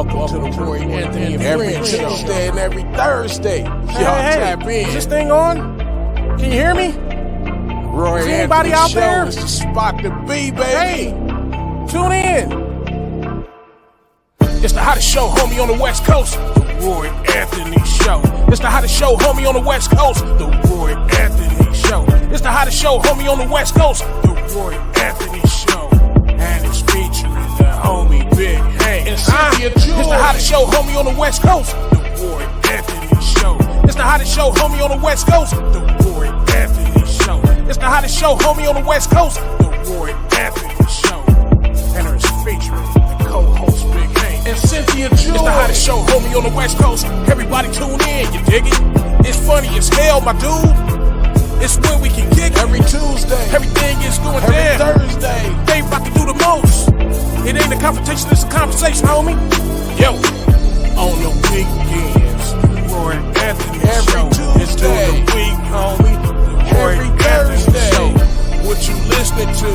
Welcome to the Roy Anthony every Tuesday and every Thursday. Y'all tap in. Is this thing on? Can you hear me? Roy Is Anthony anybody out Show there? is the spot to be, baby. Hey, tune in. It's the hottest show, homie, on the West Coast. The Roy Anthony Show. It's the hottest show, homie, on the West Coast. The Roy Anthony Show. It's the hottest show, homie, on the West Coast. The Roy Anthony Show. And it's featuring the homie Big Hank and Cynthia. It's the hottest show, homie, on the West Coast. The Roy Anthony Show. It's the hottest show, homie, on the West Coast. The Roy Anthony Show. It's the hottest show, homie, on the West Coast. The Roy Anthony Show. And it's featuring the co-host Big Hank and Cynthia. It's the hottest show, homie, on the West Coast. Everybody tune in, you dig it? It's funny as hell, my dude. It's when we can kick every Tuesday. Everything is going every down. Thursday. They about to do the most. It ain't a confrontation, it's a conversation, homie. Yo, on the weekends, the Roy Anthony every Show. Tuesday. It's through the week, homie. The Roy every Anthony Thursday. Show. What you listening to?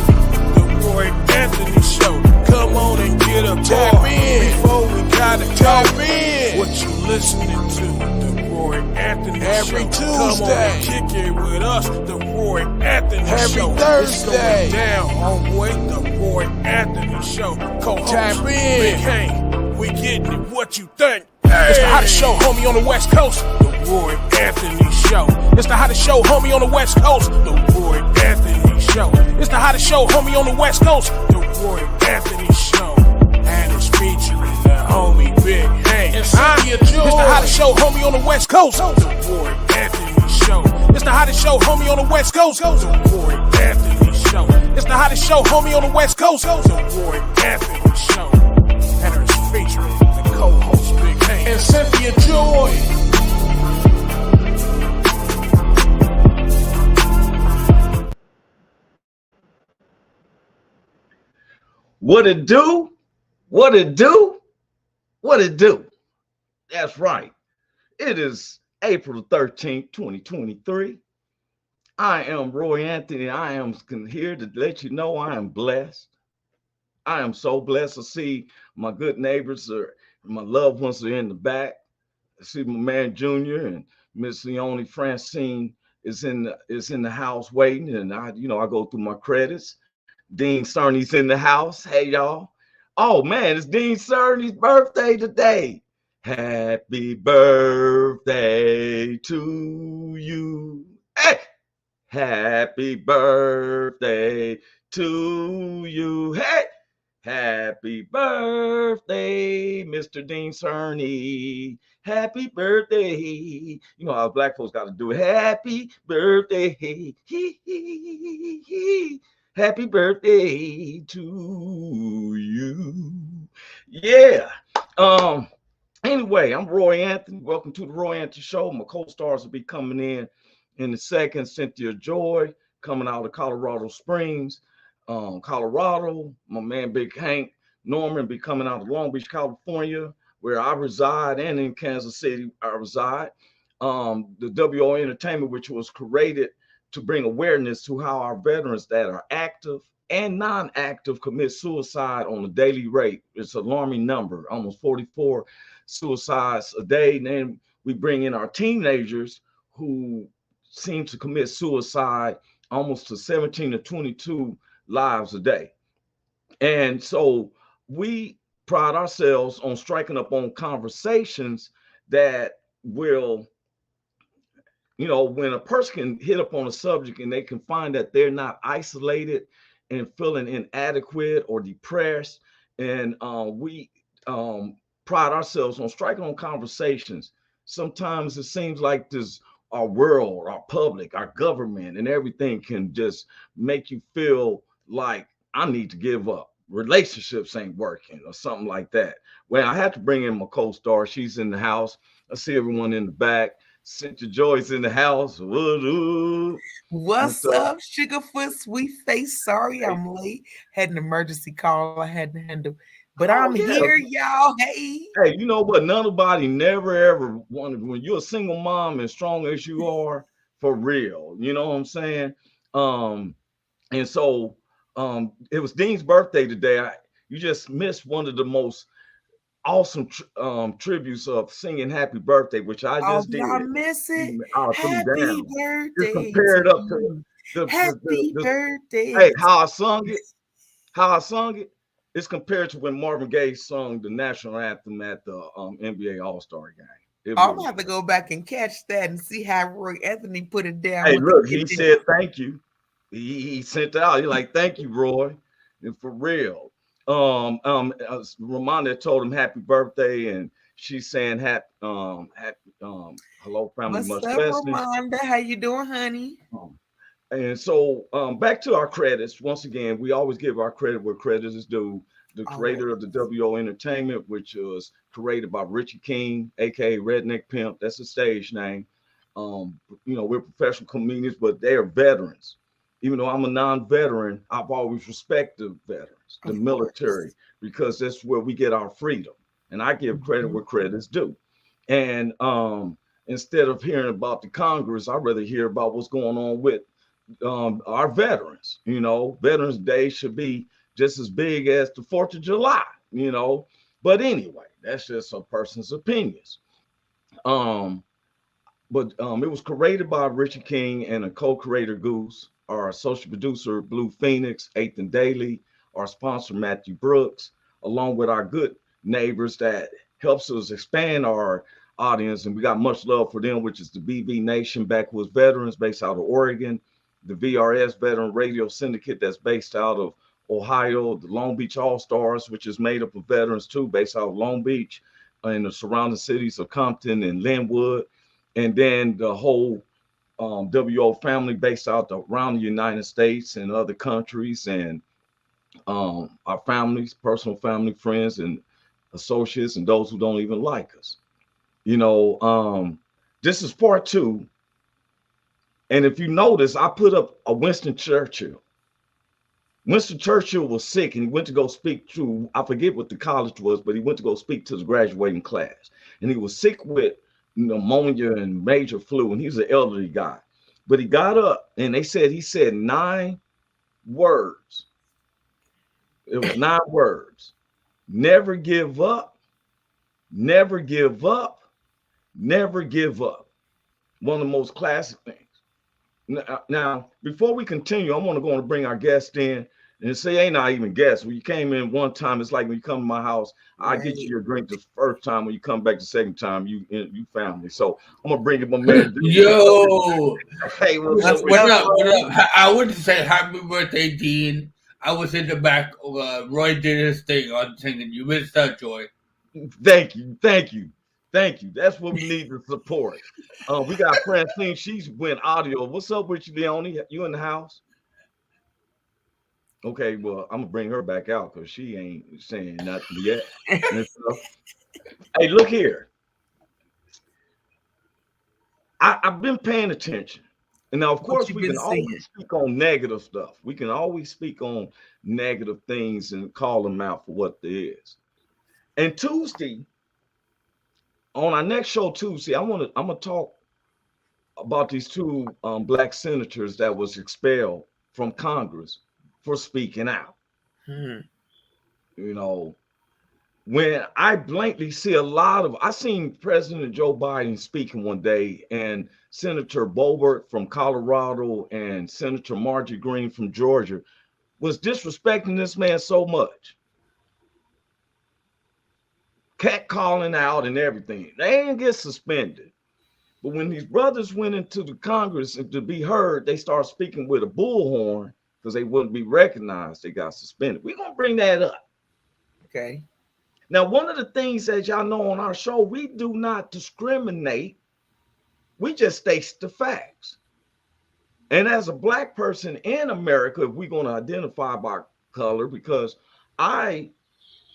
The Roy Anthony Show. Come on and get a tap bar in before we gotta tap go. in. What you listening to? The Roy Anthony every Show. Tuesday. Come on and kick it with us. The Roy Anthony every Show. Thursday. It's going down, homeboy. The Roy Anthony Show. Co-host tap in. Big Hank. We getting it. What you think? Hey. It's the hottest show, homie, on the West Coast. The Roy Anthony Show. It's the hottest show, homie, on the West Coast. The Roy Anthony Show. It's the hottest show, homie, on the West Coast. The Roy Anthony Show. And it's featuring the homie Big Hank and Cynthia. It's the hottest show, homie, on the West Coast. The Roy Anthony Show. It's the hottest show, homie, on the West Coast. The Roy Anthony Show. It's the hottest show, homie, on the West Coast. The Roy Anthony Show. And it's featuring the co-host Big Hank and Cynthia Joy. What it do? What it do? What it do? That's right. It is April 13th, 2023. I am Roy Anthony. I am here to let you know I am blessed. I am so blessed to see my good neighbors or my loved ones are in the back. I see my man Junior and Miss Leonie Francine is in the house waiting, and I go through my credits. Dean Cerny's in the house. Hey y'all. Oh man, it's Dean Cerny's birthday today. Happy birthday to you. Hey, happy birthday to you. Hey, happy birthday, Mr. Dean Cerny. Happy birthday. You know how black folks got to do it. Happy birthday. Happy birthday to you. Yeah. Anyway, I'm Roy Anthony. Welcome to the Roy Anthony Show. My co-stars will be coming in the second. Cynthia Joy coming out of Colorado Springs, Colorado. My man Big Hank Norman be coming out of Long Beach, California, where I reside, and in Kansas City I reside. The WO Entertainment, which was created to bring awareness to how our veterans that are active and non-active commit suicide on a daily rate. It's an alarming number, almost 44 suicides a day. And then we bring in our teenagers who seem to commit suicide almost to 17 to 22 lives a day. And so we pride ourselves on striking up on conversations that will, when a person can hit up on a subject and they can find that they're not isolated and feeling inadequate or depressed. And we pride ourselves on striking on conversations. Sometimes it seems like our world, our public, our government, and everything can just make you feel like I need to give up. Relationships ain't working or something like that. Well, I had to bring in my co-star. She's in the house. I see everyone in the back. Cynthia Joy's in the house. What's up, Sugarfoot, Sweet Face? Sorry I'm late. Had an emergency call I had to handle. But I'm here, y'all. Hey, you know what? Nobody never ever wanted, when you're a single mom as strong as you are, for real. You know what I'm saying? And so it was Dean's birthday today. You just missed one of the most awesome tributes of singing "Happy Birthday," which I Oh, just did did. I miss it? I threw Happy down. Just birthday compare to it up to you. Happy the birthday. hey, how I sung it. How I sung it is compared to when Marvin Gaye sung the national anthem at the NBA All-Star game. It I'm gonna really have to was. go back and catch that and see how Roy Anthony put it down Hey, with the look, he kitchen. said thank you. He sent it out. He's like, thank you, Roy. And for real. Ramonda told him happy birthday, and she's saying hello, family, What's much up, blessings. Ramonda? How you doing, honey? And so back to our credits. Once again, we always give our credit where credit is due. The creator of the WO Entertainment, which was created by Richie King, aka Redneck Pimp. That's a stage name. We're professional comedians, but they are veterans. Even though I'm a non-veteran, I've always respected veterans, the military, because that's where we get our freedom. And I give credit where credit is due. And instead of hearing about the Congress, I'd rather hear about what's going on with our veterans. Veterans Day should be just as big as the 4th of July. But anyway, that's just a person's opinions. But it was created by Richard King and a co-creator Goose, our associate producer Blue Phoenix, Eighth and Daily, our sponsor Matthew Brooks, along with our good neighbors that helps us expand our audience. And we got much love for them, which is the BB Nation Backwoods Veterans based out of Oregon, the VRS Veteran Radio Syndicate that's based out of Ohio, the Long Beach All Stars, which is made up of veterans too, based out of Long Beach and the surrounding cities of Compton and Linwood. And then the whole WO family based out around the United States and other countries, and our families, personal family, friends, and associates, and those who don't even like us. This is part 2. And if you notice, I put up a Winston Churchill. Winston Churchill was sick and he went to go speak to, I forget what the college was, but he went to go speak to the graduating class. And he was sick with pneumonia and major flu, and he's an elderly guy. But he got up and he said 9 words. It was 9 words. Never give up, never give up, never give up. One of the most classic things. Now, before we continue, I want to go and bring our guest in and say, ain't not even guest. When you came in one time, it's like when you come to my house, I get you your drink the first time. When you come back the second time, you family. So I'm gonna bring in my man. Yo, hey, what up? What up? I wouldn't say happy birthday, Dean. I was in the back. Roy did his thing on singing. You missed that, Joy. Thank you. That's what we need to support. We got Francine. She's went audio. What's up with you, Leonie? You in the house? Okay, well, I'm gonna bring her back out because she ain't saying nothing yet. Hey, look here. I've been paying attention. And now, of course, we can always speak on negative stuff. We can always speak on negative things and call them out for what they is. And Tuesday, on our next show Tuesday, I'm gonna talk about these 2 black senators that was expelled from Congress for speaking out. When I blankly see I seen President Joe Biden speaking one day, and Senator Boebert from Colorado and Senator Marjorie Greene from Georgia was disrespecting this man so much. Cat calling out and everything. They didn't get suspended. But when these brothers went into the Congress and to be heard, they start speaking with a bullhorn because they wouldn't be recognized. They got suspended. We're going to bring that up. Okay. Now, one of the things, as y'all know on our show, we do not discriminate. We just state the facts. And as a black person in America, if we're going to identify by color, because I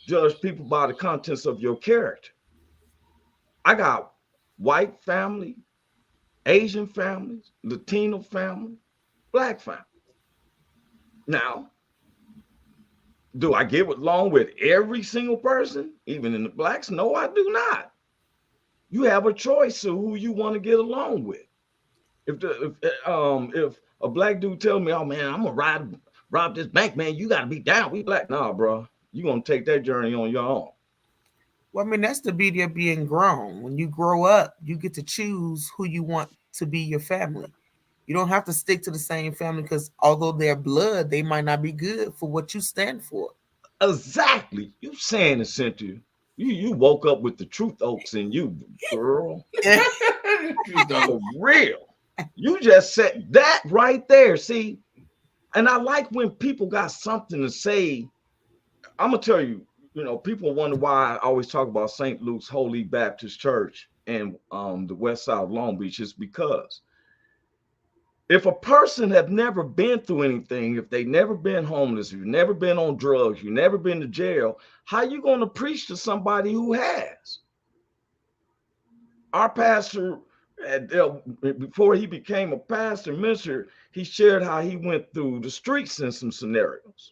judge people by the contents of your character. I got white family, Asian families, Latino family, black family. Now, do I get along with every single person, even in the blacks? No, I do not. You have a choice of who you want to get along with. If a black dude tell me, oh man, I'm gonna rob this bank, man, you gotta be down. We black. Nah, bro. You're gonna take that journey on your own. Well, I mean, that's the beauty of being grown. When you grow up, you get to choose who you want to be your family. You don't have to stick to the same family because although they're blood, they might not be good for what you stand for. Exactly. You saying it, Cynthia. You woke up with the truth oaks in you, girl. For real. You just said that right there. See, and I like when people got something to say. I'm gonna tell you, people wonder why I always talk about St. Luke's Holy Baptist Church and the West Side of Long Beach. Is because if a person have never been through anything, if they never been homeless, if you've never been on drugs, you've never been to jail, how you going to preach to somebody who has? Our pastor, before he became a pastor minister, he shared how he went through the streets in some scenarios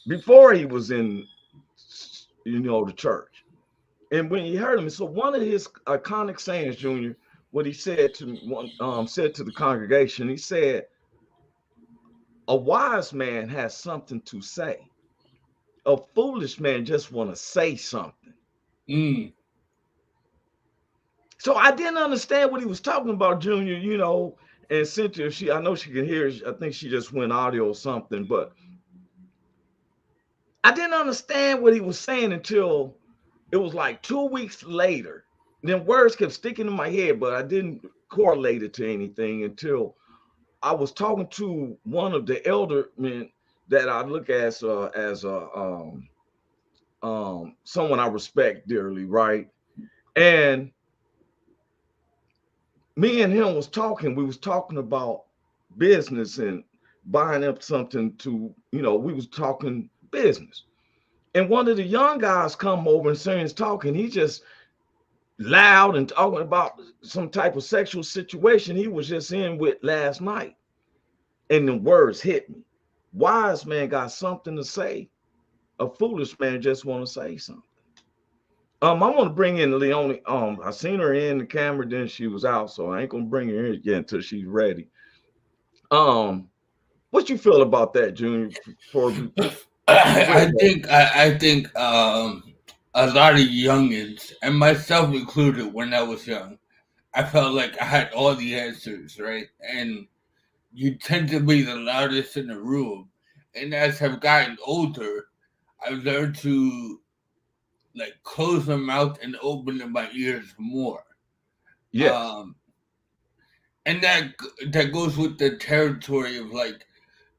before he was in, the church. And when he heard him, so one of his iconic sayings, Junior, what he said to the congregation, he said, "A wise man has something to say. A foolish man just want to say something." Mm. So I didn't understand what he was talking about, Junior, and Cynthia, I know she can hear, I think she just went audio or something, but I didn't understand what he was saying until it was like 2 weeks later. Then words kept sticking in my head, but I didn't correlate it to anything until I was talking to one of the elder men that I look as someone I respect dearly, right? And me and him was talking. We was talking about business and buying up something to, we was talking business. And one of the young guys come over and starts talking. He just loud and talking about some type of sexual situation he was just in with last night. And the words hit me. Wise man got something to say. A foolish man just want to say something. I want to bring in Leonie. I seen her in the camera, then she was out, so I ain't gonna bring her in again until she's ready. What you feel about that, Junior? I think a lot of youngins, and myself included, when I was young, I felt like I had all the answers, right? And you tend to be the loudest in the room. And as I've gotten older, I've learned to close my mouth and open my ears more. Yeah. And that goes with the territory of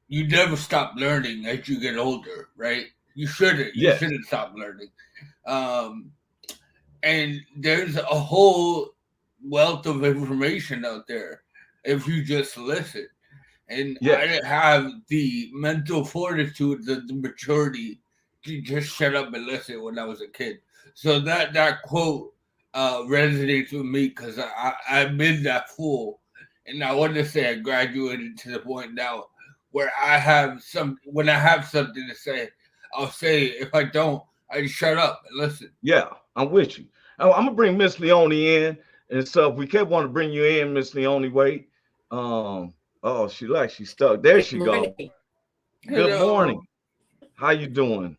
you never stop learning as you get older, right? You shouldn't. You shouldn't stop learning. And there's a whole wealth of information out there if you just listen. And I didn't have the mental fortitude, the maturity to just shut up and listen when I was a kid. So that quote resonates with me because I've been that fool. And I want to say I graduated to the point now where when I have something to say, I'll say it. If I don't, I just shut up and listen. Yeah, I'm with you. I'm gonna bring Miss Leonie in and stuff. We kept wanting to bring you in, Miss Leonie. Wait. She's stuck. There she go. Good morning. How you doing?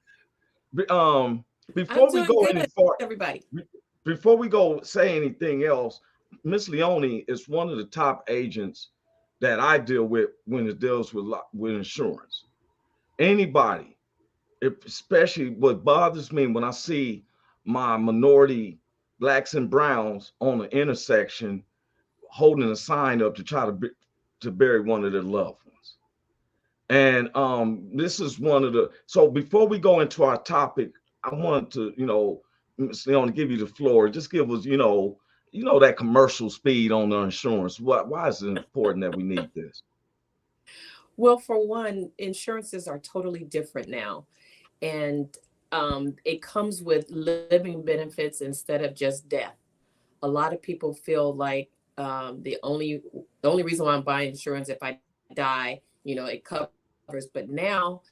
Before we go any far, everybody. Before we go say anything else, Miss Leonie is one of the top agents that I deal with when it deals with insurance. Anybody, especially what bothers me when I see my minority blacks and browns on the intersection holding a sign up to try to bury one of their loved ones. And this is one of the, so before we go into our topic, I want to, Ms. Leon, give you the floor. Just give us, that commercial speed on the insurance. Why is it important that we need this? Well, for one, insurances are totally different now. And it comes with living benefits instead of just death. A lot of people feel like the only reason why I'm buying insurance if I die, it covers. But now,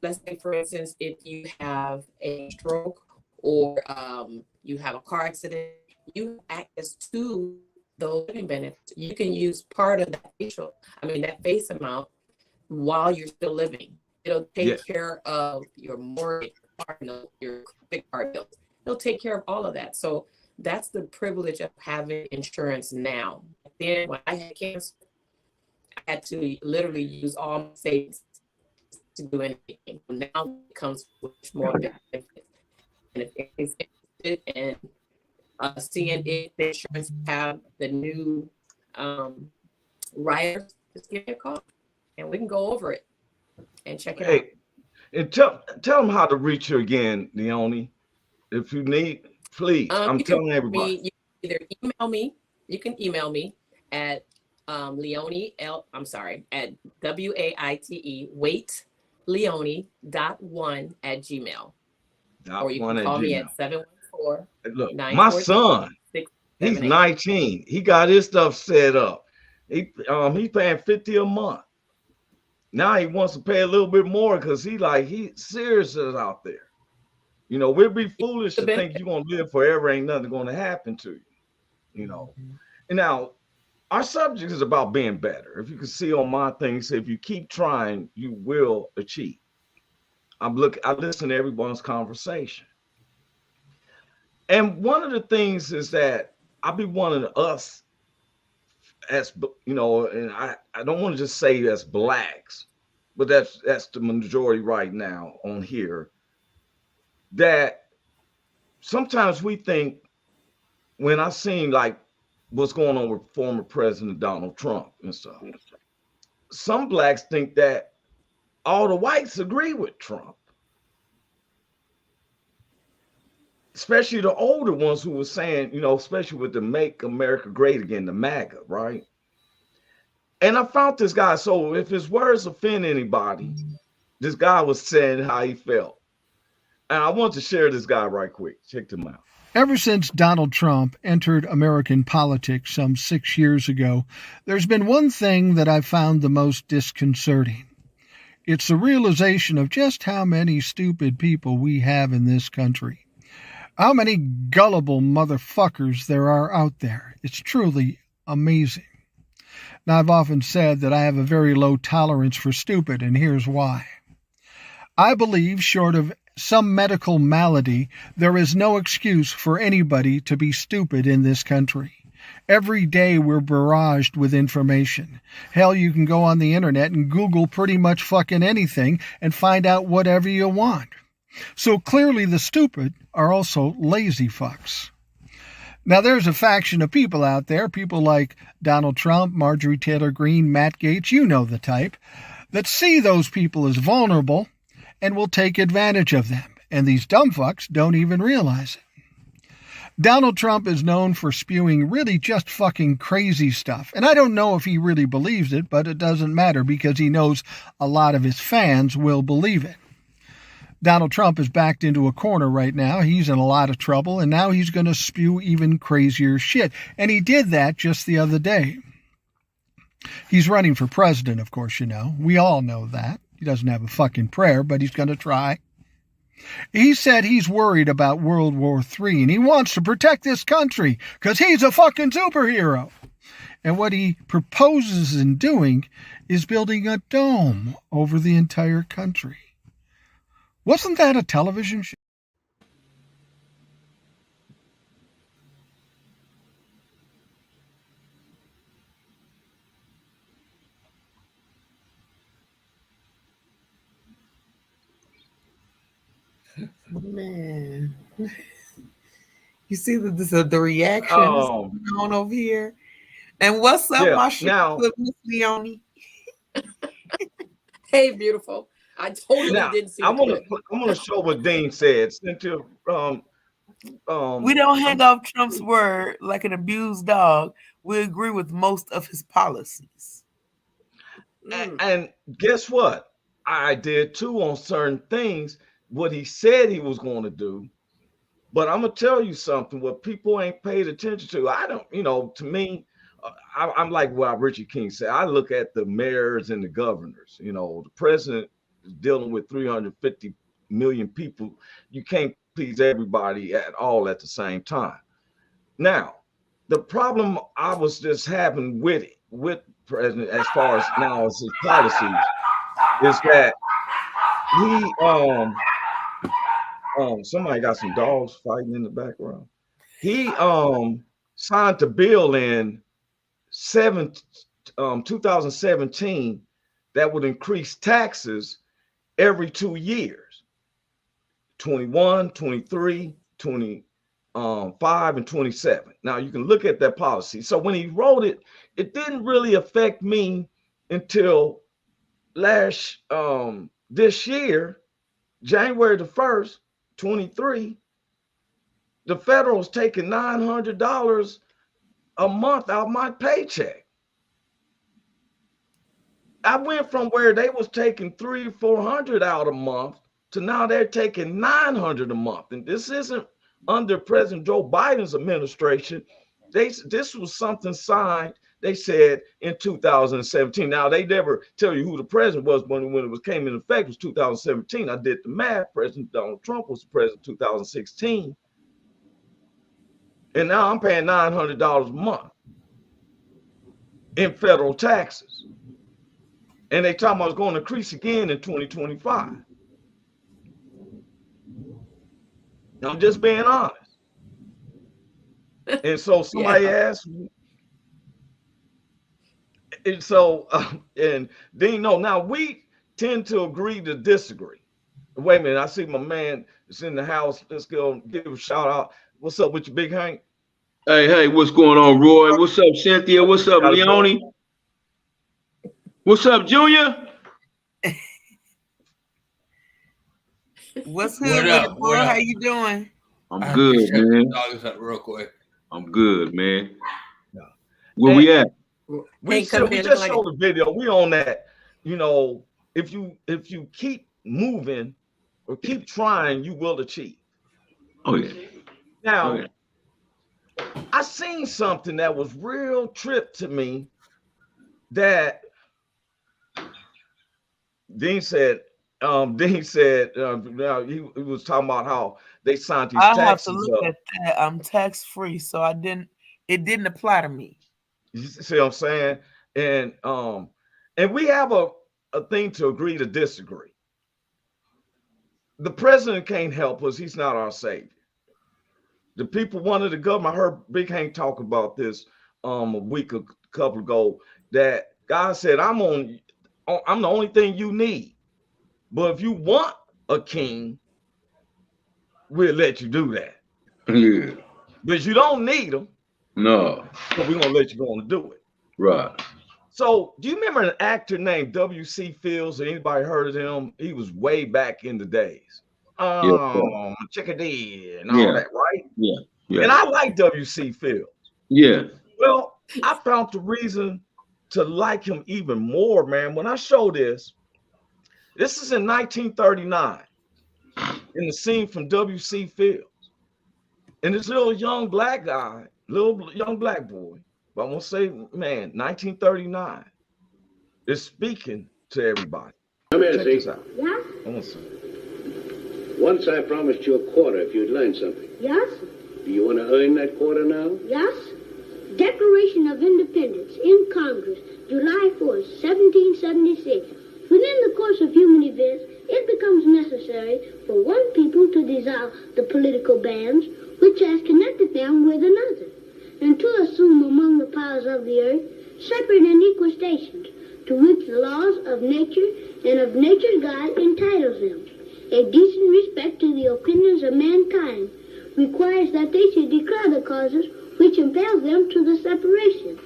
let's say, for instance, if you have a stroke or you have a car accident, you have access to those living benefits. You can use part of that face amount while you're still living. It'll take care of your mortgage, your credit card bills. He'll take care of all of that. So that's the privilege of having insurance now. Then when I had cancer, I had to literally use all my savings to do anything. Now it comes with more benefits. And if anybody's interested in seeing if the insurance have the new riders, just give me a call and we can go over it and check it out. And tell them how to reach you again, Leonie. If you need, please. I'm telling everybody. You can either email me. You can email me at Leonie at WAITE waitleonie.1@gmail. Or you can call me at 714. Look, my son, he's 19. He got his stuff set up. He paying $50 a month. Now he wants to pay a little bit more because he's serious out there. You know, we'd be foolish to think you're gonna live forever. Ain't nothing gonna happen to you. You know. And now our subject is about being better. If you can see on my things, if you keep trying, you will achieve. I listen to everyone's conversation. And one of the things is that I be wanting us as, you know, and I don't want to just say as blacks, but that's the majority right now on here, that sometimes we think, when I seen like what's going on with former President Donald Trump and stuff, some blacks think that all the whites agree with Trump, especially the older ones who were saying, you know, especially with the Make America Great Again, the MAGA, right? And I found this guy, so if his words offend anybody, this guy was saying how he felt. And I want to share this guy right quick. Check him out. Ever since Donald Trump entered American politics some 6 years ago, there's been one thing that I've found the most disconcerting. It's the realization of just how many stupid people we have in this country. How many gullible motherfuckers there are out there. It's truly amazing. Now, I've often said that I have a very low tolerance for stupid, and here's why. I believe, short of some medical malady, there is no excuse for anybody to be stupid in this country. Every day we're barraged with information. Hell, you can go on the internet and Google pretty much fucking anything and find out whatever you want. So clearly the stupid are also lazy fucks. Now there's a faction of people out there, people like Donald Trump, Marjorie Taylor Greene, Matt Gaetz, you know the type, that see those people as vulnerable and will take advantage of them. And these dumb fucks don't even realize it. Donald Trump is known for spewing really just fucking crazy stuff. And I don't know if he really believes it, but it doesn't matter because he knows a lot of his fans will believe it. Donald Trump is backed into a corner right now. He's in a lot of trouble, and now he's going to spew even crazier shit. And he did that just the other day. He's running for president, of course, you know. We all know that. He doesn't have a fucking prayer, but he's going to try. He said he's worried about World War III, and he wants to protect this country because he's a fucking superhero. And what he proposes in doing is building a dome over the entire country. Wasn't that a television show? Man, you see the reaction going on over here. And what's up, my shit with Miss Leonie? Hey, beautiful. I totally didn't see. I'm gonna show what Dean said. Cynthia, we don't hang off Trump's word like an abused dog. We agree with most of his policies. And guess what? I did too on certain things. What he said he was going to do, but I'm gonna tell you something. What people ain't paid attention to, I don't. You know, to me, I'm like what Richie King said. I look at the mayors and the governors. You know, the president is dealing with 350 million people. You can't please everybody at all at the same time. Now, the problem I was just having with president as far as now as his policies is that he somebody got some dogs fighting in the background. He signed a bill in 2017 that would increase taxes every 2 years, 21, 23, 25, and 27. Now you can look at that policy. So when he wrote it, it didn't really affect me until this year, January the 1st, 23, the federal's taking $900 a month out of my paycheck. I went from where they was taking $300 or $400 out a month to now they're taking $900 a month. And this isn't under President Joe Biden's administration. This was something signed, they said, in 2017. Now, they never tell you who the president was when it came into effect. It was 2017. I did the math. President Donald Trump was the president in 2016. And now I'm paying $900 a month in federal taxes. And they talking about it's going to increase again in 2025. I'm just being honest. And so somebody asked me, and so, and then, now we tend to agree to disagree. Wait a minute, I see my man is in the house. Let's go give a shout out. What's up with you, Big Hank? Hey, what's going on, Roy? What's up, Cynthia? What's up, Leone? What's up, Junior? What's good, with it, boy? How you doing? I'm good, man. Real quick. I'm good, man. Where we at? We just showed the video. We on that. If you keep moving or keep trying, you will achieve. Oh yeah. Now, I seen something that was real trip to me. That Dean said. Now he was talking about how they signed these taxes. I have to look at that. I'm tax free, so it didn't apply to me. You see what I'm saying? And we have a thing to agree to disagree. The president can't help us. He's not our savior. The people wanted the government. I heard Big Hank talk about this a couple ago, that God said, I'm the only thing you need. But if you want a king, we'll let you do that. Yeah. But you don't need him. No. So we're going to let you go on and do it. Right. So do you remember an actor named W.C. Fields? Anybody heard of him? He was way back in the days. Chickadee and all that, right? Yeah. And I like W.C. Fields. Yeah. Well, I found the reason to like him even more, man. When I show this is in 1939 in the scene from W.C. Fields. And this little young black guy, little young black boy, but I want to say, man, 1939, is speaking to everybody. Come here, Check see. this out. Yeah? I want to see. Once I promised you a quarter if you'd learn something. Yes? Do you want to earn that quarter now? Yes? Declaration of Independence in Congress, July 4th, 1776. Within the course of human events, it becomes necessary for one people to dissolve the political bands which has connected them with another, and to assume among the powers of the earth separate and equal stations, to which the laws of nature and of nature's God entitles them. A decent respect to the opinions of mankind requires that they should declare the causes which impel them to the separation.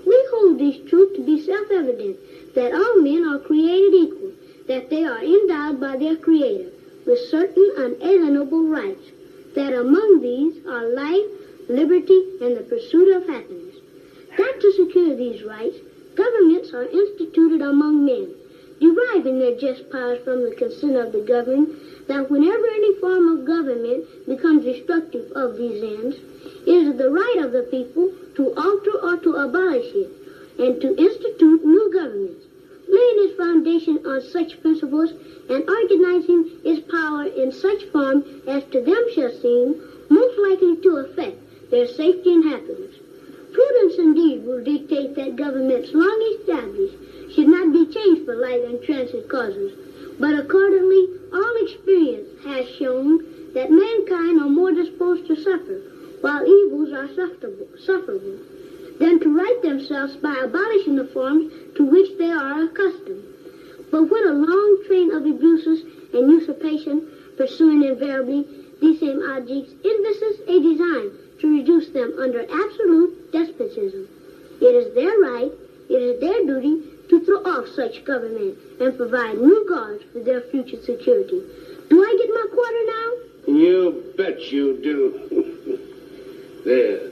We hold this truth to be self-evident, that all men are created equal, that they are endowed by their Creator with certain unalienable rights, that among these are life, liberty, and the pursuit of happiness. That to secure these rights, governments are instituted among men, deriving their just powers from the consent of the governed, that whenever any form of government becomes destructive of these ends, it is the right of the people to alter or to abolish it, and to institute new governments, laying its foundation on such principles and organizing its power in such form as to them shall seem most likely to affect their safety and happiness. Prudence indeed will dictate that governments long established should not be changed for light and transit causes, but accordingly all experience has shown that mankind are more disposed to suffer, while evils are sufferable, than to right themselves by abolishing the forms to which they are accustomed. But when a long train of abuses and usurpation pursuing invariably these same objects envisages a design to reduce them under absolute despotism, it is their right, it is their duty to throw off such government and provide new guards for their future security. Do I get my quarter now? You bet you do. There.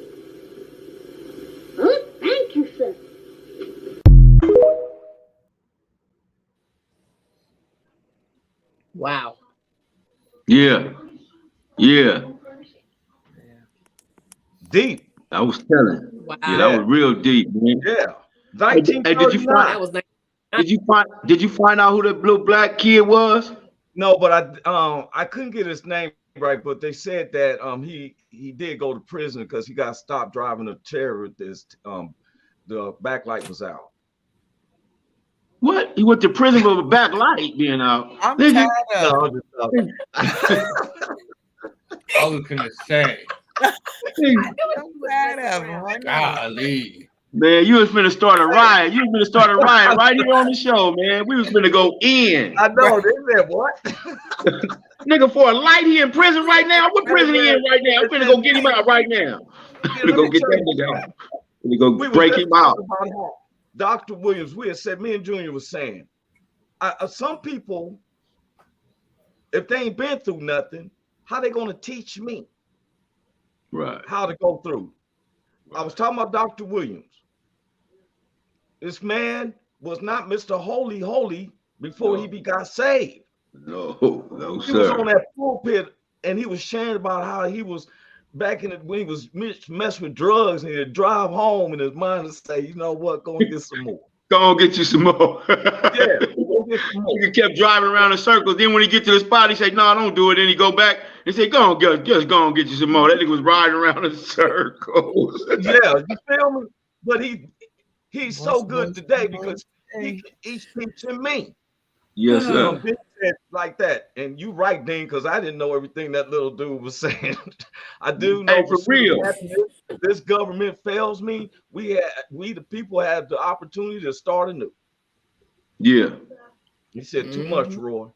Oh, thank you, sir. Wow. Yeah. Deep. I was telling. Wow. Yeah, that was real deep, man. Yeah. Hey, did you find? That was nice. Did you find out who that little black kid was? No, but I couldn't get his name right, but they said that he did go to prison because he got stopped driving a terrorist. The backlight was out. What? He went to prison for the backlight being out. I'm tired of I was gonna say, golly. Man, you was finna start a riot. You was finna start a riot right here on the show, man. We was finna go in. I know. They said what? Nigga, for a light, he in prison right now. What prison he in right now? I'm finna go get him out right now. Finna go get that nigga out. Finna go break him out. Dr. Williams, we had said, me and Junior was saying, some people, if they ain't been through nothing, how they gonna teach me? Right. How to go through? I was talking about Dr. Williams. This man was not Mr. Holy before he got saved. No, He sir. was on that pulpit and he was sharing about how he was back in when he was messing with drugs and he'd drive home in his mind and say, you know what, go and get some more. Go on, get you some more. Yeah, go get some more. He kept driving around in circles. Then when he get to the spot, he said, no, don't do it. Then he go back and say, go on, just go and get you some more. That nigga was riding around in circles. Yeah, you feel me? But he's so good today because he's teaching me. Yes, sir. Like that. And you right, Dean, because I didn't know everything that little dude was saying. I do know. Hey, for real. If this government fails me, we the people have the opportunity to start anew. Yeah. He said too much, Roy.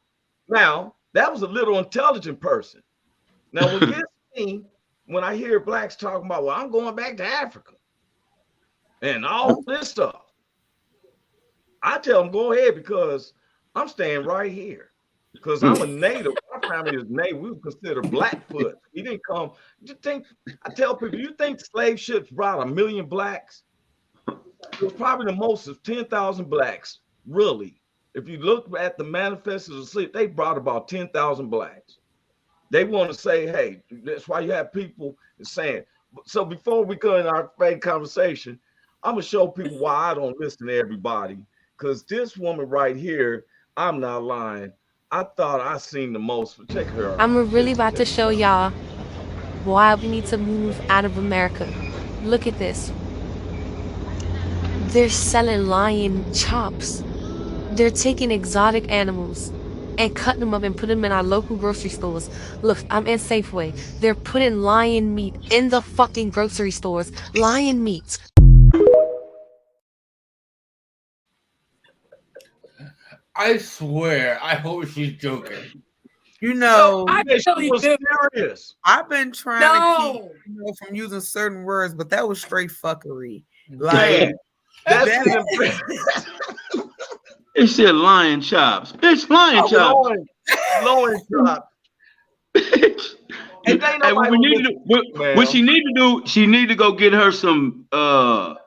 Now, that was a little intelligent person. Now, what gets me when I hear blacks talking about, well, I'm going back to Africa and all this stuff, I tell them, go ahead, because I'm staying right here. Because I'm a native. My family is native. We were considered Blackfoot. We didn't come. I tell people, you think slave ships brought 1 million blacks? It was probably the most of 10,000 blacks, really. If you look at the manifestos of sleep, they brought about 10,000 blacks. They want to say, hey, that's why you have people saying. So before we go in our fake conversation, I'm going to show people why I don't listen to everybody. Because this woman right here, I'm not lying. I thought I seen the most. Check her out. I'm really about to show y'all why we need to move out of America. Look at this. They're selling lion chops. They're taking exotic animals and cutting them up and putting them in our local grocery stores. Look, I'm in Safeway. They're putting lion meat in the fucking grocery stores. Lion meat. I swear, I hope she's joking. You know, I really was did. serious. I've been trying to keep from using certain words, but that was straight fuckery. Like It said lion chops. Bitch, lion chops. Loin chops. What she need to do, she need to go get her some classes.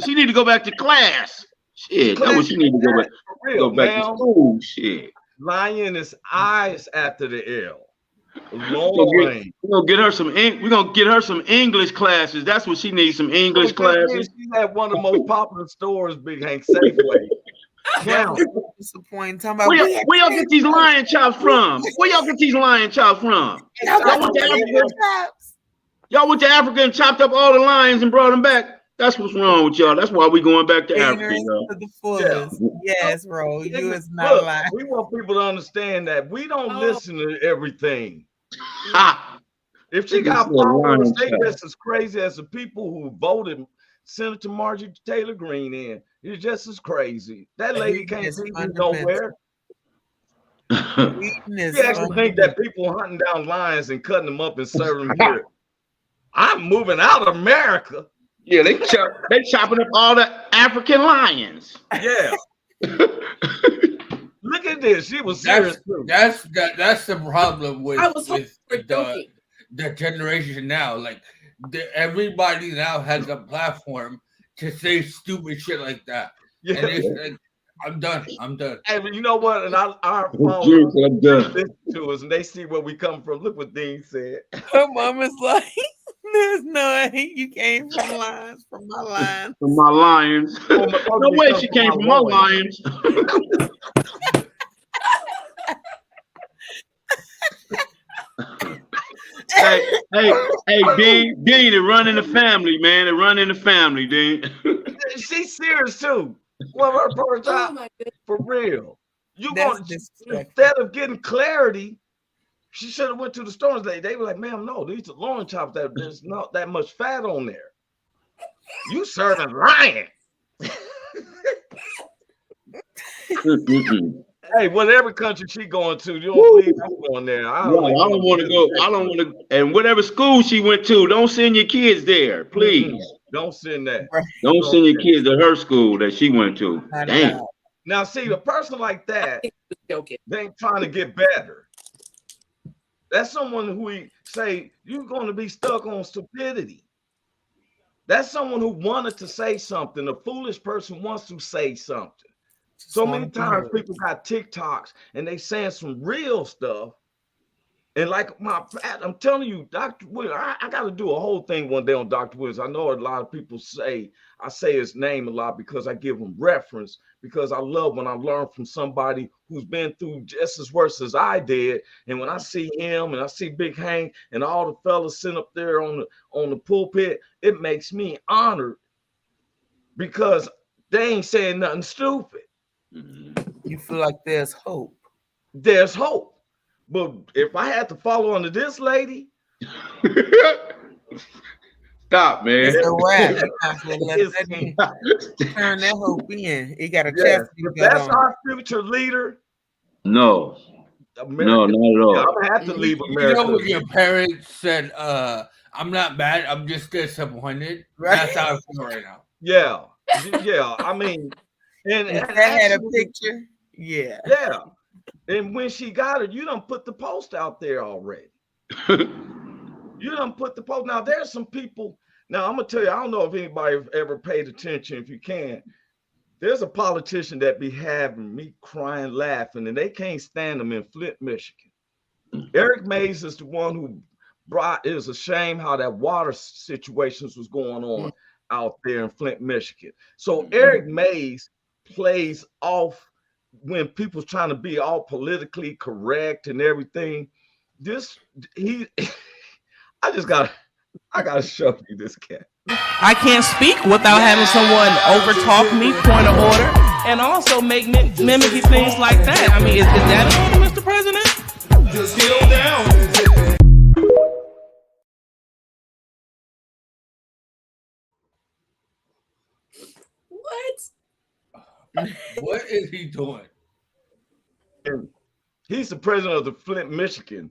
She need to go back to class. Shit, that's what she need to go back to school. Shit. Lion is eyes after the L. We're gonna get her some English classes. That's what she needs, some English classes. She had one of the most popular stores, Big Hank, Safeway. Now, disappointing. Where y'all get these lion chops from? Where y'all get these lion chops from? Y'all went to Africa and chopped up all the lions and brought them back. That's what's wrong with y'all. That's why we going back to Africa, Ignorance y'all. to the fullest. Yes, bro. You is not Look, lying. we want people to understand that we don't listen to everything. Ha! If she got followers, they just as crazy as the people who voted Senator Marjorie Taylor Greene in. It's just as crazy. That lady can't see me nowhere. She actually think that people hunting down lions and cutting them up and serving them here. I'm moving out of America. Yeah, they chopping up all the African lions. Yeah. Look at this. She was serious. That's the problem with the generation now. Like everybody now has a platform to say stupid shit like that. Yeah. And it's like, I'm done. Hey, but you know what? And our phone listen to us, and they see where we come from. Look what Dean said. Her mama's like, "There's no way you came from lions, from my lions, from my lions." No way she came from my lions. hey, Dean, they run in the family, man. They run in the family, Dean. She's serious too. Well, her first for real. You going instead of getting clarity, she should have went to the stores. They were like, "Ma'am, no, these are lawn chops. There's not that much fat on there. You serving lion." Hey, whatever country she going to, you don't leave her going there. I don't want to go. I don't want to. And whatever school she went to, don't send your kids there, please. Don't send that. Don't send your kids to her school that she went to. Damn. Now, see, a person like that, they ain't trying to get better. That's someone who we say you're going to be stuck on stupidity. That's someone who wanted to say something. A foolish person wants to say something. So many times people got TikToks and they saying some real stuff. And like I'm telling you, Dr. Williams, I got to do a whole thing one day on Dr. Williams. I know a lot of people say, I say his name a lot because I give him reference, because I love when I learn from somebody who's been through just as worse as I did. And when I see him and I see Big Hank and all the fellas sitting up there on the pulpit, it makes me honored because they ain't saying nothing stupid. You feel like there's hope. There's hope. But if I had to follow under this lady, stop, man. It's a wrap. Turn that hope in. It got a chest. That's our future leader. No, no, not at all. I'm gonna have to leave America. You know, when your parents said, "I'm not bad. I'm just disappointed." Right? That's how I feel right now. Yeah. I mean, and that had a picture. Yeah. And when she got it, you done put the post out there already. You done put the post. Now, there's some people. Now, I'm going to tell you, I don't know if anybody ever paid attention. If you can, there's a politician that be having me crying, laughing, and they can't stand them in Flint, Michigan. Eric Mays is the one who brought, it was a shame how that water situations was going on out there in Flint, Michigan. So Eric Mays plays off when people's trying to be all politically correct and everything. I gotta show you this cat. I can't speak without having someone overtalk me, point of order, and also make mimicky things like that. I mean, is that an order, Mr. President? Just kneel down. What? What is he doing? He's the president of the Flint, Michigan.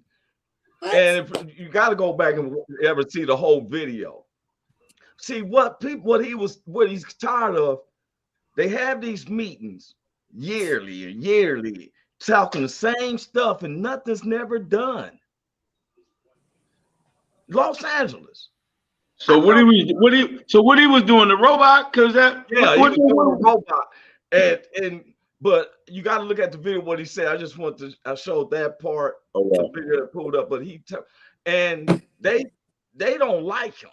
What? And if you got to go back and ever see the whole video. See what he's tired of. They have these meetings yearly, talking the same stuff, and nothing's never done. Los Angeles. So what he was doing, the robot? Because that he was doing the robot, but you got to look at the video. What he said. I just want to. I showed that part. The video that pulled up, but and they don't like him.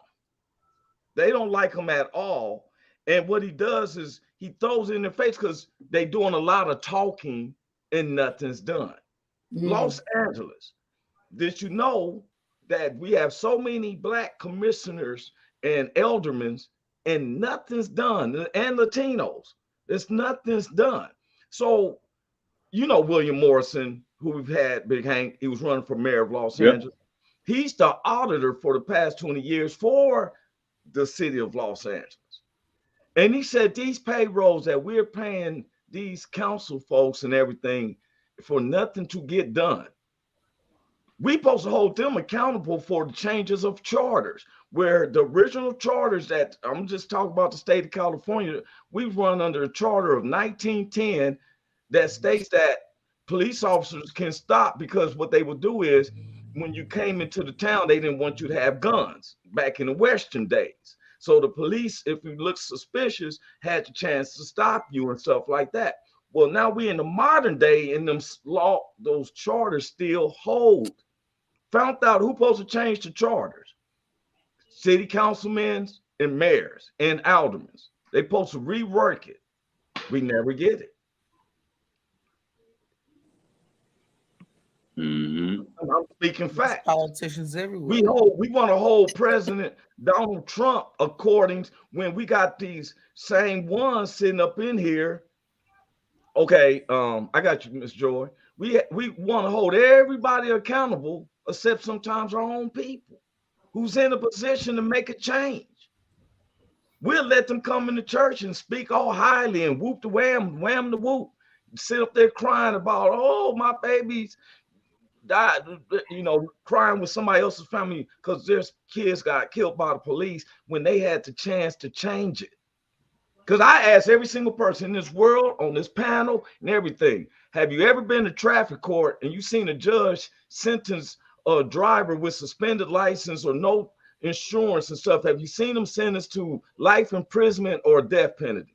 They don't like him at all. And what he does is he throws it in their face because they're doing a lot of talking and nothing's done. Los Angeles. Did you know that we have so many black commissioners and aldermen and nothing's done. And Latinos, nothing's done. So, you know, William Morrison, who we've had, Big Hank, he was running for mayor of Los Angeles. He's the auditor for the past 20 years for the city of Los Angeles. And he said these payrolls that we're paying these council folks and everything for nothing to get done. We're supposed to hold them accountable for the changes of charters, where the original charters that I'm just talking about the state of California, we've run under a charter of 1910 that states that police officers can stop, because what they would do is when you came into the town, they didn't want you to have guns back in the Western days. So the police, if you look suspicious, had the chance to stop you and stuff like that. Well, now we in the modern day, and those charters still hold. Found out who's supposed to change the charters. City councilmen and mayors and aldermen. They supposed to rework it. We never get it. I'm speaking facts. Politicians everywhere. We want to hold President Donald Trump according when we got these same ones sitting up in here. Okay, I got you, Miss Joy. We want to hold everybody accountable except sometimes our own people who's in a position to make a change. We'll let them come into church and speak all highly and whoop the wham, wham the whoop, sit up there crying about, oh, my babies died, you know, crying with somebody else's family because their kids got killed by the police when they had the chance to change it. Because I asked every single person in this world, on this panel and everything, have you ever been to traffic court and you seen a judge sentence a driver with suspended license or no insurance and stuff? Have you seen them sentenced to life imprisonment or death penalty?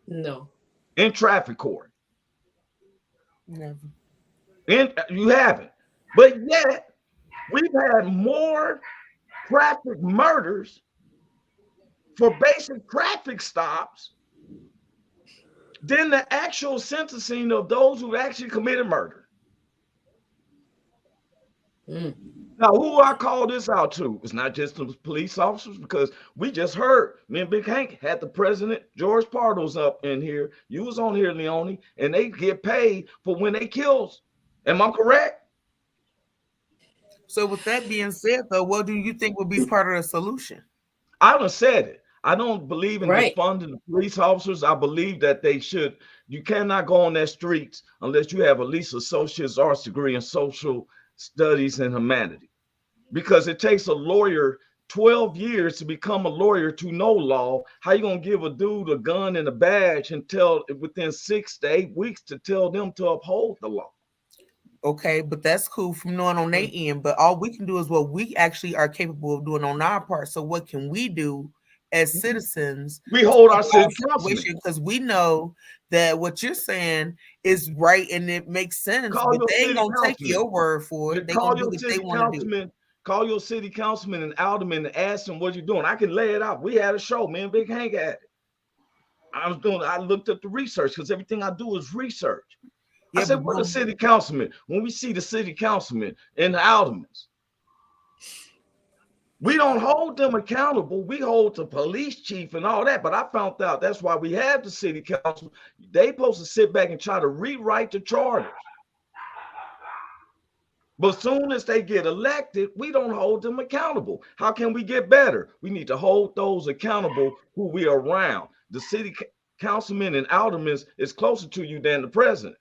No. In traffic court? Never. You haven't. But yet, we've had more traffic murders for basic traffic stops than the actual sentencing of those who actually committed murder. Now, who do I call this out to? It's not just the police officers, because we just heard, me and Big Hank had the president, George Pardos, up in here. You was on here, Leone, and they get paid for when they kills. Am I correct? So with that being said, though, what do you think would be part of the solution? I done said it. I don't believe in defunding the police officers. I believe that they should. You cannot go on their streets unless you have at least an associate's arts degree in social studies and humanity, because it takes a lawyer 12 years to become a lawyer to know law. How you gonna give a dude a gun and a badge and tell within 6 to 8 weeks to tell them to uphold the law? Okay, but that's cool from knowing on their end, but all we can do is what we actually are capable of doing on our part. So what can we do as citizens? We hold our city councilmen, because we know that what you're saying is right and it makes sense. But they ain't gonna take your word for it. They gonna do what they want to do. Call your city councilman and alderman and ask them what you're doing. I can lay it out. We had a show, me and Big Hank had it. I looked up the research, because everything I do is research. I said, what the city councilman? When we see the city councilman and the aldermen, we don't hold them accountable. We hold the police chief and all that. But I found out that's why we have the city council. They supposed to sit back and try to rewrite the charters. But as soon as they get elected, we don't hold them accountable. How can we get better? We need to hold those accountable who we are around. The city councilmen and aldermen is closer to you than the president.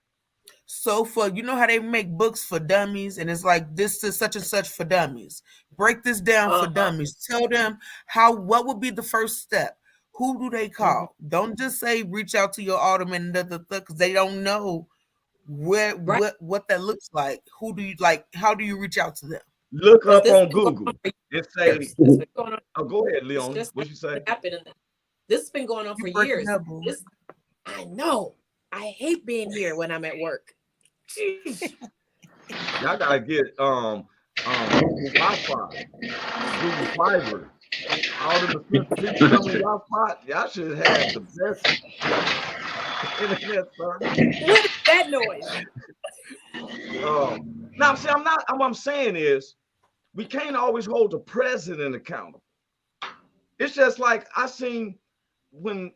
So for, you know how they make books for dummies, and it's like, this is such and such for dummies. Break this down for dummies. Tell them what would be the first step. Who do they call? Don't just say reach out to your alderman, because they don't know what that looks like. Who do you like? How do you reach out to them? Look up on Google and say, go ahead, Leon. What you say? This has been going on for years. I know. I hate being here when I'm at work. Y'all gotta get Wi-Fi, Google Fiber. All the Wi-Fi. Y'all should have the best internet service. What is that noise? Now, see, what I'm saying is, we can't always hold the president accountable. It's just like I seen when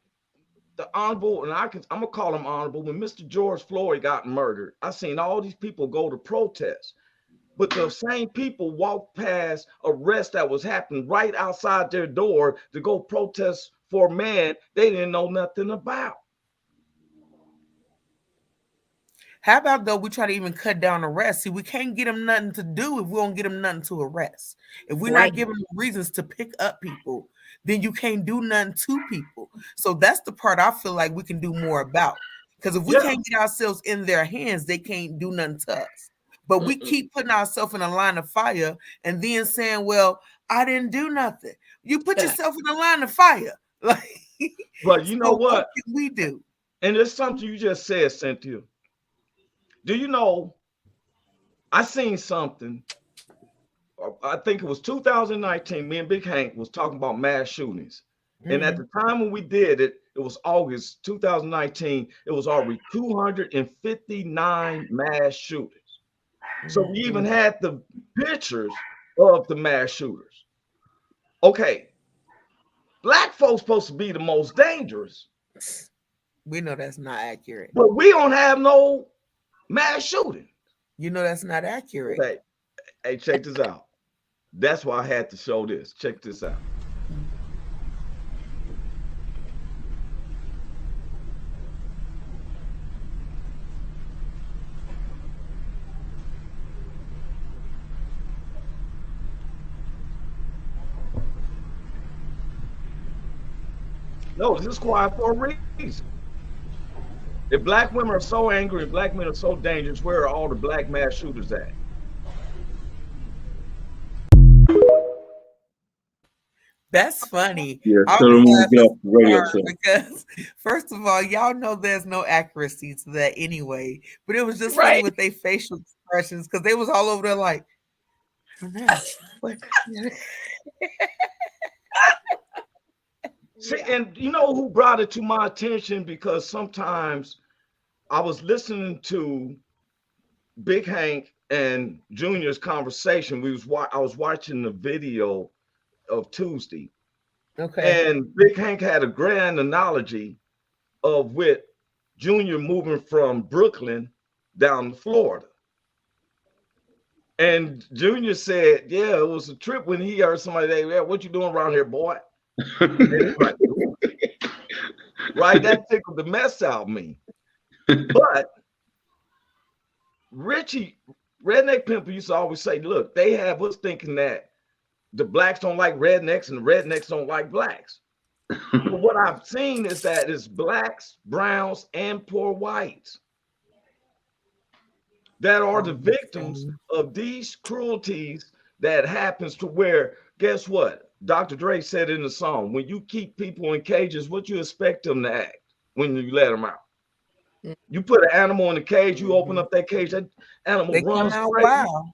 the honorable, and I'm gonna call him honorable, when Mr. George Floyd got murdered, I seen all these people go to protest. But the same people walked past arrest that was happening right outside their door to go protest for a man they didn't know nothing about. How about though we try to even cut down arrests? See, we can't get them nothing to do if we don't get them nothing to arrest. If we're not giving them reasons to pick up people, then you can't do nothing to people. So that's the part I feel like we can do more about. Because if we can't get ourselves in their hands, they can't do nothing to us. But we keep putting ourselves in a line of fire and then saying, well, I didn't do nothing. You put yourself in a line of fire. Like, but you know what can we do? And there's something you just said, Cynthia. Do you know, I seen something, I think it was 2019, me and Big Hank was talking about mass shootings. And at the time when we did it, it was August 2019, it was already 259 mass shooters. So we even had the pictures of the mass shooters. Okay, Black folks supposed to be the most dangerous. We know that's not accurate. But we don't have no mass shooting. You know that's not accurate. Hey, check this out. That's why I had to show this. Check this out. No, this is quiet for a reason. If Black women are so angry and Black men are so dangerous, where are all the Black mass shooters at? That's funny. Yeah, because first of all, y'all know there's no accuracy to that anyway. But it was just funny with their facial expressions because they was all over there like, See, and you know who brought it to my attention? Because sometimes I was listening to Big Hank and Junior's conversation. I was watching the video of Tuesday. Okay. And Big Hank had a grand analogy of with Junior moving from Brooklyn down to Florida. And Junior said, yeah, it was a trip when he heard somebody say, yeah, what you doing around here, boy? Right, that tickled the mess out of me. But Richie, Redneck Pimple used to always say, look, they have us thinking that the Blacks don't like rednecks and the rednecks don't like Blacks. But what I've seen is that it's Blacks, browns, and poor whites that are the victims of these cruelties that happens to where, guess what? Dr. Dre said in the song, when you keep people in cages, what you expect them to act when you let them out? You put an animal in a cage, you open up that cage, that animal runs out wild.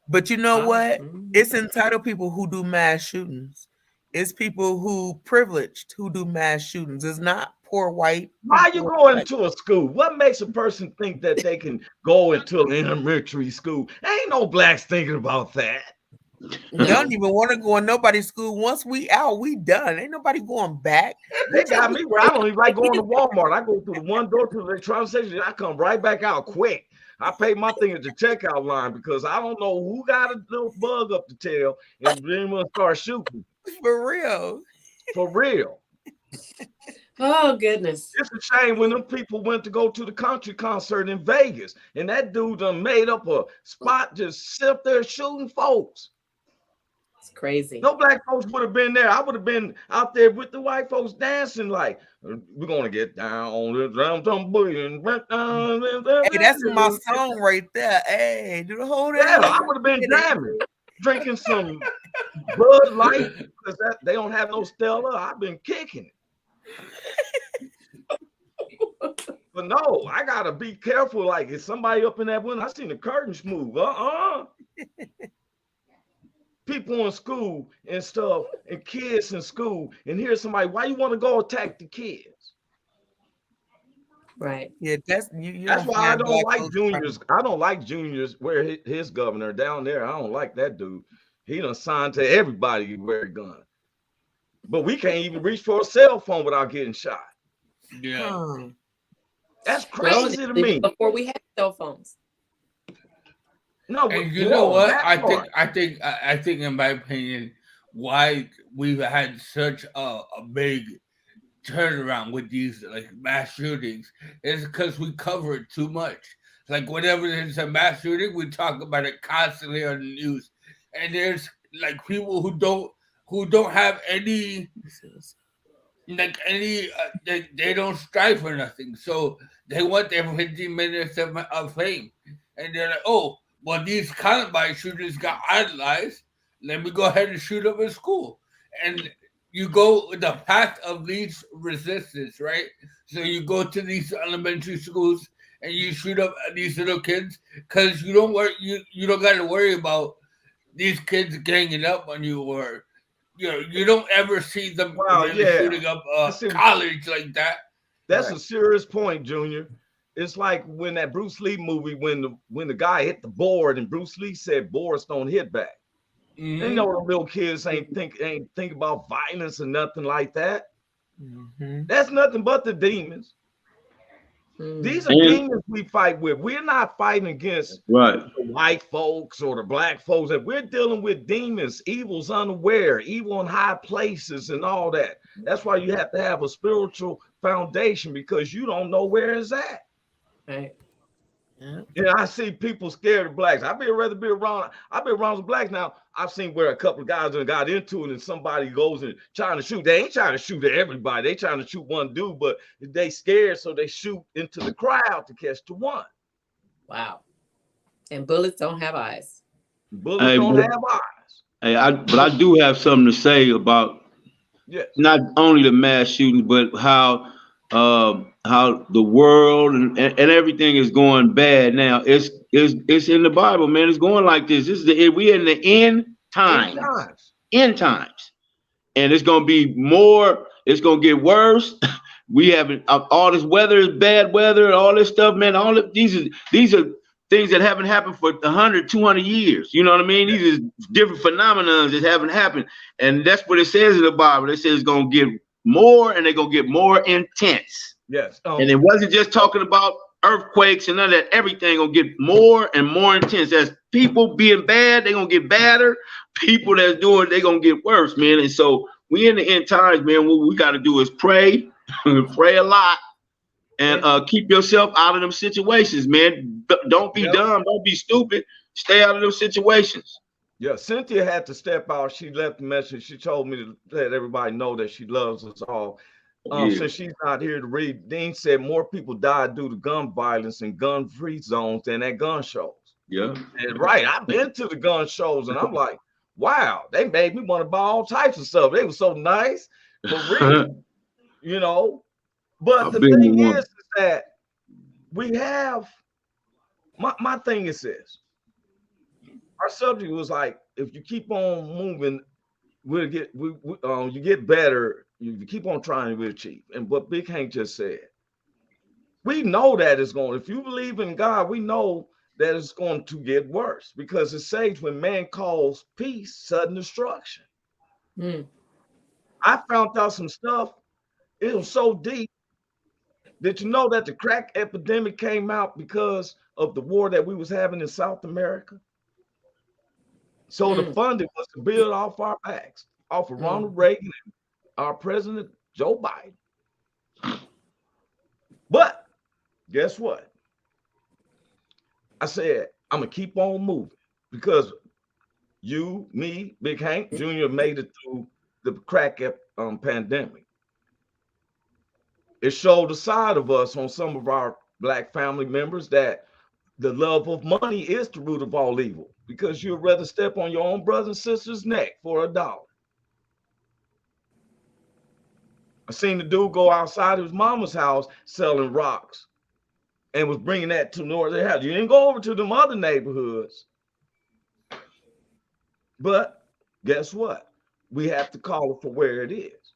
But you know what? It's entitled people who do mass shootings. It's people who privileged who do mass shootings. It's not poor white. Why are you going to a school? What makes a person think that they can go into an elementary school? Ain't no Blacks thinking about that. You don't even want to go in nobody's school. Once we out, we done. Ain't nobody going back. They got me where I don't even like going to Walmart. I go through the one door to the electronics section. I come right back out quick. I pay my thing at the checkout line because I don't know who got a little bug up the tail and then we'll start shooting. For real. For real. Oh, goodness. It's a shame when them people went to go to the country concert in Vegas and that dude done made up a spot just sit up there shooting folks. It's crazy. No Black folks would have been there. I would have been out there with the white folks dancing like, we're going to get down on the drum, Hey, that's my song right there. Hey, do the whole yeah, I would have been jamming, drinking some Bud Light because they don't have no Stella. I've been kicking it. But no, I gotta be careful. Like, is somebody up in that window? I seen the curtains move. People in school and stuff, and kids in school, and here's somebody. Why you want to go attack the kids? Right. Yeah, that's why I don't like Juniors. I don't like Juniors. Where his governor down there, I don't like that dude. He done signed to everybody wear a gun. but we can't even reach for a cell phone without getting shot. Yeah. That's crazy to me. Before we had cell phones. No, and you know what? I think in my opinion, why we've had such a big turnaround with these like mass shootings is because we cover it too much. Like whenever there's a mass shooting, we talk about it constantly on the news, and there's like people who don't have any they don't strive for nothing, so they want their 15 minutes of fame, and they're like, oh, well, these Columbine shooters got idolized. Let me go ahead and shoot up in school, and you go the path of least resistance, right? So you go to these elementary schools and you shoot up these little kids because you don't got to worry about these kids ganging up on you, or you don't ever see them shooting up college like that. That's a serious point, Junior. It's like when that Bruce Lee movie, when the guy hit the board and Bruce Lee said boards don't hit back. Mm-hmm. They know the little kids ain't think about violence or nothing like that. Mm-hmm. That's nothing but the demons. These are demons we fight with. We're not fighting against the white folks or the black folks. We're dealing with demons, evils unaware, evil in high places and all that. That's why you have to have a spiritual foundation, because you don't know where it's at. Right. Yeah, I see people scared of blacks. I've been around some blacks now. I've seen where a couple of guys got into it and somebody goes and trying to shoot. They ain't trying to shoot at everybody. They trying to shoot one dude, but they scared, so they shoot into the crowd to catch the one. Wow. And bullets don't have eyes. Bullets don't have eyes. Hey, but I do have something to say about not only the mass shootings, but how the world and everything is going bad now. It's in the Bible, man. It's going like this. We're in the end times. End times. And it's gonna be more, it's gonna get worse. We have all this weather is bad weather and all this stuff, man. All of these are things that haven't happened for 100, 200 years. You know what I mean? These are different phenomena that haven't happened. And that's what it says in the Bible. It says it's gonna get more, and they're gonna get more intense. Yes. And it wasn't just talking about earthquakes and none of that. Everything gonna get more and more intense. As people being bad, they're gonna get badder. People that's doing, they're gonna get worse, man. And so we in the end times, man. What we gotta do is pray, pray a lot, and keep yourself out of them situations, man. Don't be dumb, don't be stupid. Stay out of those situations. Yeah, Cynthia had to step out. She left a message. She told me to let everybody know that she loves us all. Since she's not here to read, Dean said more people died due to gun violence and gun-free zones than at gun shows. Yeah. And right, I've been to the gun shows, and I'm like, wow, they made me want to buy all types of stuff. They were so nice, for real, you know. But the thing is that we have, my thing is this. Our subject was like, if you keep on moving, you get better. You keep on trying, we'll achieve. And what Big Hank just said, we know that it's going. If you believe in God, we know that it's going to get worse, because it says when man calls peace, sudden destruction. I found out some stuff. It was so deep. Did you know that the crack epidemic came out because of the war that we was having in South America? So the funding was to build off our backs, off of Ronald Reagan and our president, Joe Biden. But guess what? I said, I'm going to keep on moving, because you, me, Big Hank Jr. made it through the crack pandemic. It showed a side of us on some of our Black family members that the love of money is the root of all evil, because you'd rather step on your own brother and sister's neck for $1. I seen the dude go outside his mama's house selling rocks and was bringing that to Northern House. You didn't go over to them other neighborhoods. But guess what? We have to call it for where it is.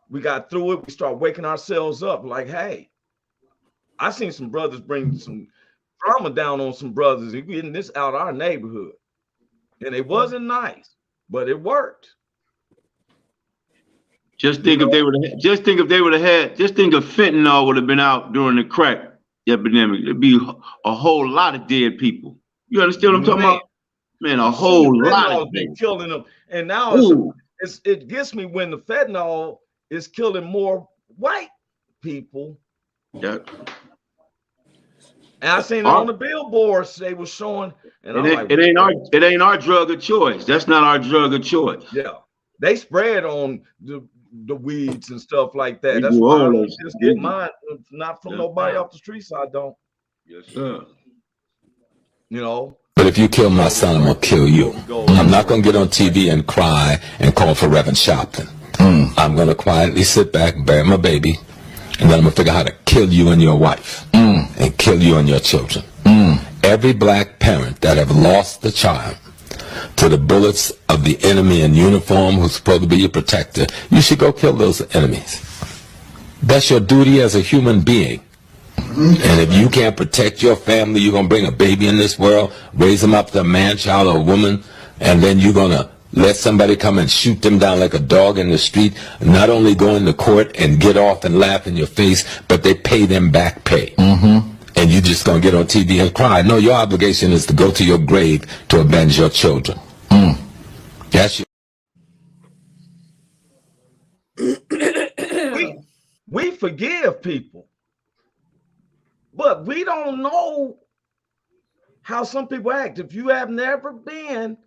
We got through it. We start waking ourselves up like, hey, I seen some brothers bring some trauma down on some brothers and getting this out of our neighborhood. And it wasn't nice, but it worked. Just think if they would have. Just think if they would have had. Just think if fentanyl would have been out during the crack epidemic. There'd be a whole lot of dead people. You understand what I'm talking about? Man, a whole lot of been people killing them, and now it gets me when the fentanyl is killing more white people. Yeah. And I seen it on the billboards they were showing, and it ain't our drug of choice. That's not our drug of choice. Yeah, they spread on the weeds and stuff like that. That's why I don't just get mine, not from nobody off the streets. I don't. Yes, sir. You know. But if you kill my son, I'm gonna kill you. I'm not gonna get on TV and cry and call for Reverend Sharpton. I'm gonna quietly sit back, bury my baby, and then I'm gonna figure out how to kill you and your wife, and kill you and your children. Every black parent that have lost the child to the bullets of the enemy in uniform who's supposed to be your protector, you should go kill those enemies. That's your duty as a human being. And if you can't protect your family, you're going to bring a baby in this world, raise them up to a man, child, or a woman, and then you're going to let somebody come and shoot them down like a dog in the street, not only go into court and get off and laugh in your face, but they pay them back pay. And you're just going to get on TV and cry. No, your obligation is to go to your grave to avenge your children. That's your... We forgive people. But we don't know how some people act. If you have never been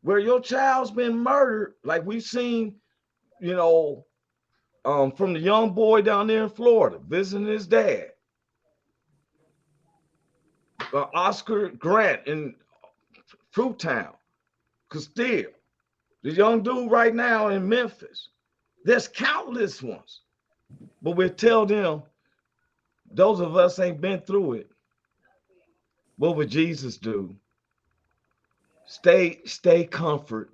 where your child's been murdered, like we've seen, you know, from the young boy down there in Florida visiting his dad, Oscar Grant in Fruittown, Castile, the young dude right now in Memphis. There's countless ones, but we tell them, those of us ain't been through it. What would Jesus do? Stay comfort.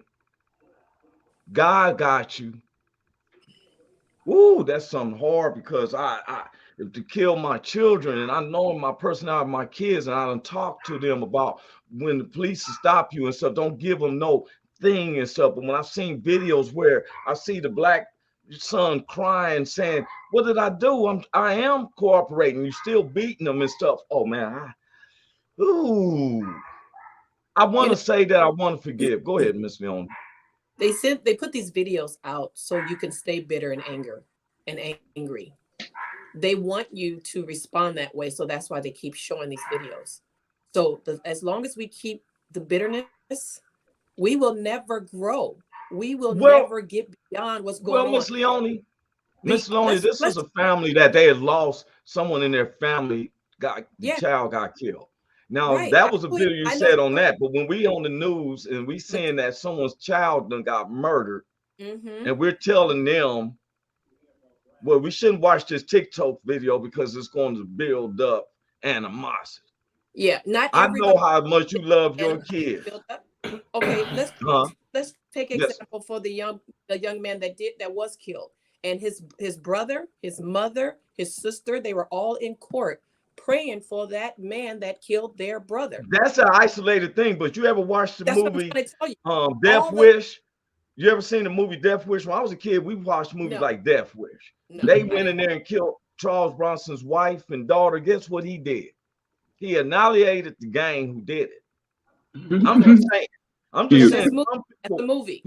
God got you. Ooh, that's something hard because I to kill my children, and I know my personality of my kids, and I done talk to them about when the police stop you and stuff, don't give them no thing and stuff. But when I've seen videos where I see the black son crying, saying, "What did I do? I am cooperating. You still beating them and stuff." Oh man, I want to say that I want to forgive. Go ahead, Miss Leon. They put these videos out so you can stay bitter and angry. They want you to respond that way, so that's why they keep showing these videos. So as long as we keep the bitterness, we will never grow. We will never get beyond what's going on. Miss Leone, this is a family that they had lost someone in their family. The child got killed. Now that was a video you said on that, but when we on the news and we seeing that someone's child done got murdered, and we're telling them, well, we shouldn't watch this TikTok video because it's going to build up animosity. Yeah, I know how much you love your kids. Okay, let's take example for the young man that was killed, and his brother, his mother, his sister, they were all in court praying for that man that killed their brother. That's an isolated thing, but you ever watched the movie Death Wish? You ever seen the movie Death Wish? When I was a kid, we watched movies like Death Wish. They went in there and killed Charles Bronson's wife and daughter. Guess what he did? He annihilated the gang who did it. I'm just saying. That's the movie.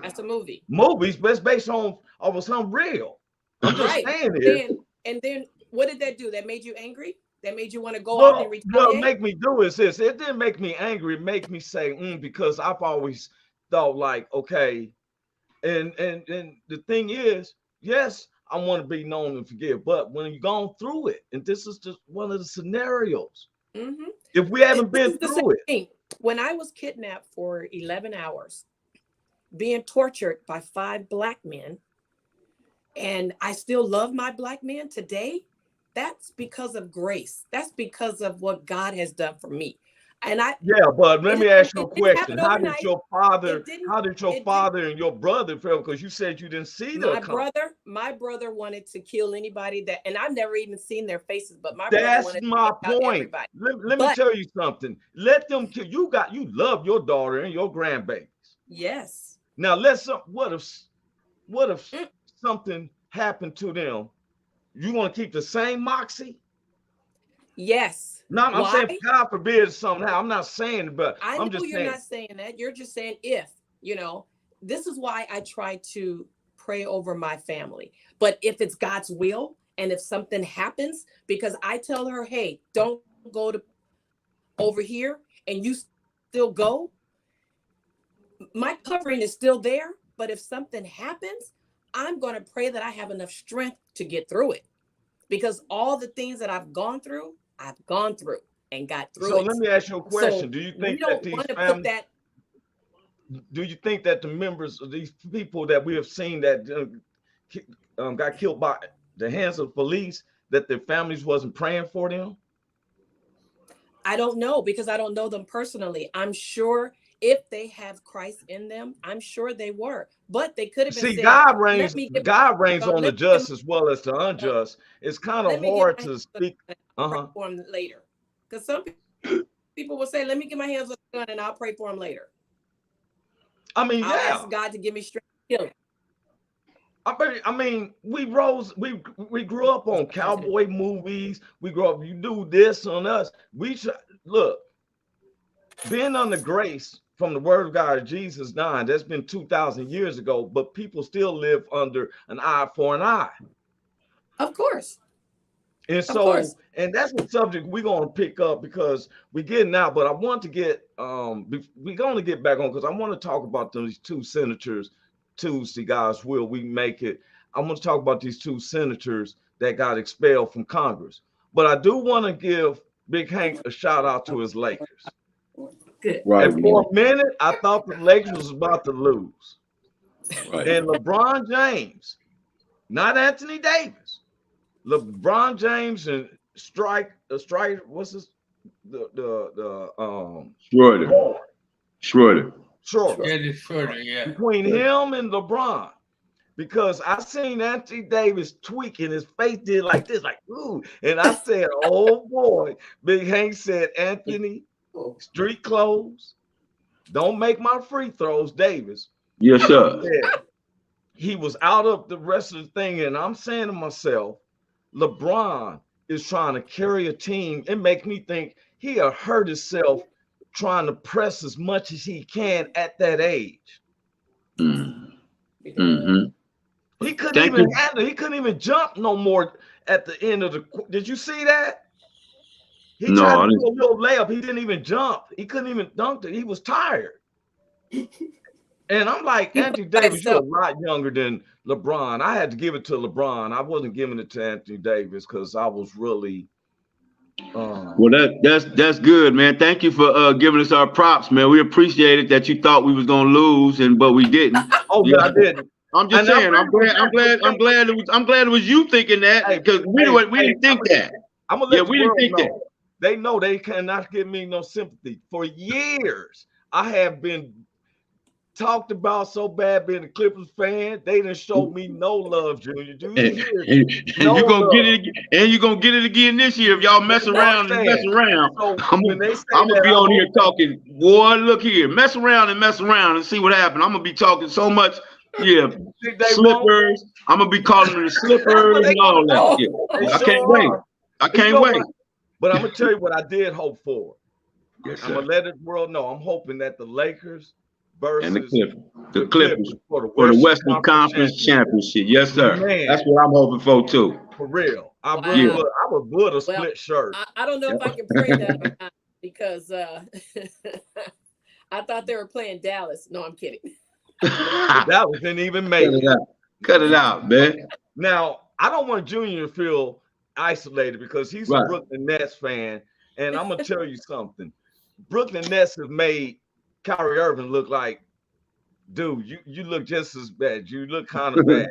That's a movie. Movies, but it's based on something real. I'm just saying it. And then what did that do? That made you angry? That made you want to go out and retaliate? What make me do is this. It didn't make me angry. It made me say, because I've always thought like, okay. And the thing is, yes, I want to be known and forgive. But when you've gone through it, and this is just one of the scenarios. If we haven't been through it. When I was kidnapped for 11 hours, being tortured by 5 black men, and I still love my black men today, that's because of grace. That's because of what God has done for me. And but let me ask you a question. How did your father and your brother feel? Because you said you didn't see my brother wanted to kill anybody that, and I've never even seen their faces, but that's my point. Let me tell you something. Let them kill you. You love your daughter and your grandbabies. Yes. Now what if something happened to them, you want to keep the same moxie? Yes. No, I'm saying God forbid somehow. I'm not saying, but I know I'm just you're not saying that. You're just saying if, this is why I try to pray over my family. But if it's God's will and if something happens, because I tell her, hey, don't go to over here and you still go, my covering is still there. But if something happens, I'm going to pray that I have enough strength to get through it, because all the things that I've gone through and got through it. So let me ask you a question. So do you think that these families, do you think that the members of these people that we have seen that got killed by the hands of police, that their families wasn't praying for them? I don't know, because I don't know them personally. I'm sure if they have Christ in them, I'm sure they were, but they could have been. See, God reigns on the just as well as the unjust. It's kind of hard to speak for them later, because some people will say, "Let me get my hands on the gun and I'll pray for them later." I mean, I'll ask God to give me strength to kill him. I mean, we grew up on cowboy movies. We grew up, you do this on us. Look, being under grace from the word of God, Jesus died, that's been 2,000 years ago, but people still live under an eye for an eye. Of course. And so, and that's the subject we're going to pick up, because we're getting out, but I want to get, we're going to get back on, because I want to talk about these two senators, Tuesday, God's will, we make it. I want to talk about these two senators that got expelled from Congress. But I do want to give Big Hank a shout out to his Lakers. Good. Right. And for a minute, I thought the Lakers was about to lose. Right. And LeBron James, not Anthony Davis, LeBron James and what's this? Schroeder. Yeah. Between him and LeBron. Because I seen Anthony Davis tweaking, his face did like this, like, ooh. And I said, oh boy. Big Hank said, Anthony, street clothes, don't make my free throws, Davis. Yes, sir. He was out of the rest of the thing, and I'm saying to myself, LeBron is trying to carry a team. It makes me think he'll hurt himself trying to press as much as he can at that age. Mm-hmm. He couldn't even handle, he couldn't even jump no more at the end of the. Did you see that? He tried to do a little layup. He didn't even jump. He couldn't even dunk it. He was tired. And I'm like, Anthony Davis, you're a lot younger than LeBron. I had to give it to LeBron. I wasn't giving it to Anthony Davis because I was really. Well, that's good, man. Thank you for giving us our props, man. We appreciate it that you thought we was gonna lose, but we didn't. Oh yeah, I didn't. I'm just saying. I'm glad it was you thinking that, because we didn't think that. I'm gonna let we didn't think that. They know they cannot give me no sympathy. For years, I have been talked about so bad being a Clippers fan. They didn't show me no love, Junior. Do you hear? You're gonna get it, and you're gonna get it again this year if y'all mess around and mess around. So I'm gonna be on here talking, boy, look here, mess around and see what happens. I'm gonna be talking so much. Yeah, slippers. I'm gonna be calling them the slippers and all that. Yeah. I can't wait. But I'm gonna tell you what I did hope for. Yes, I'm gonna let the world know. I'm hoping that the Lakers versus the Clippers for the Western Conference Championship. Yes, sir. Man, that's what I'm hoping for too. For real. I would put a split shirt. I don't know if I can pray that or not, because I thought they were playing Dallas. No, I'm kidding. Dallas didn't even make it. Cut it out, man. Now, I don't want Junior to feel isolated because he's a Brooklyn Nets fan. And I'm going to tell you something. Brooklyn Nets have made Kyrie Irving look like, dude, you look just as bad. You look kind of bad.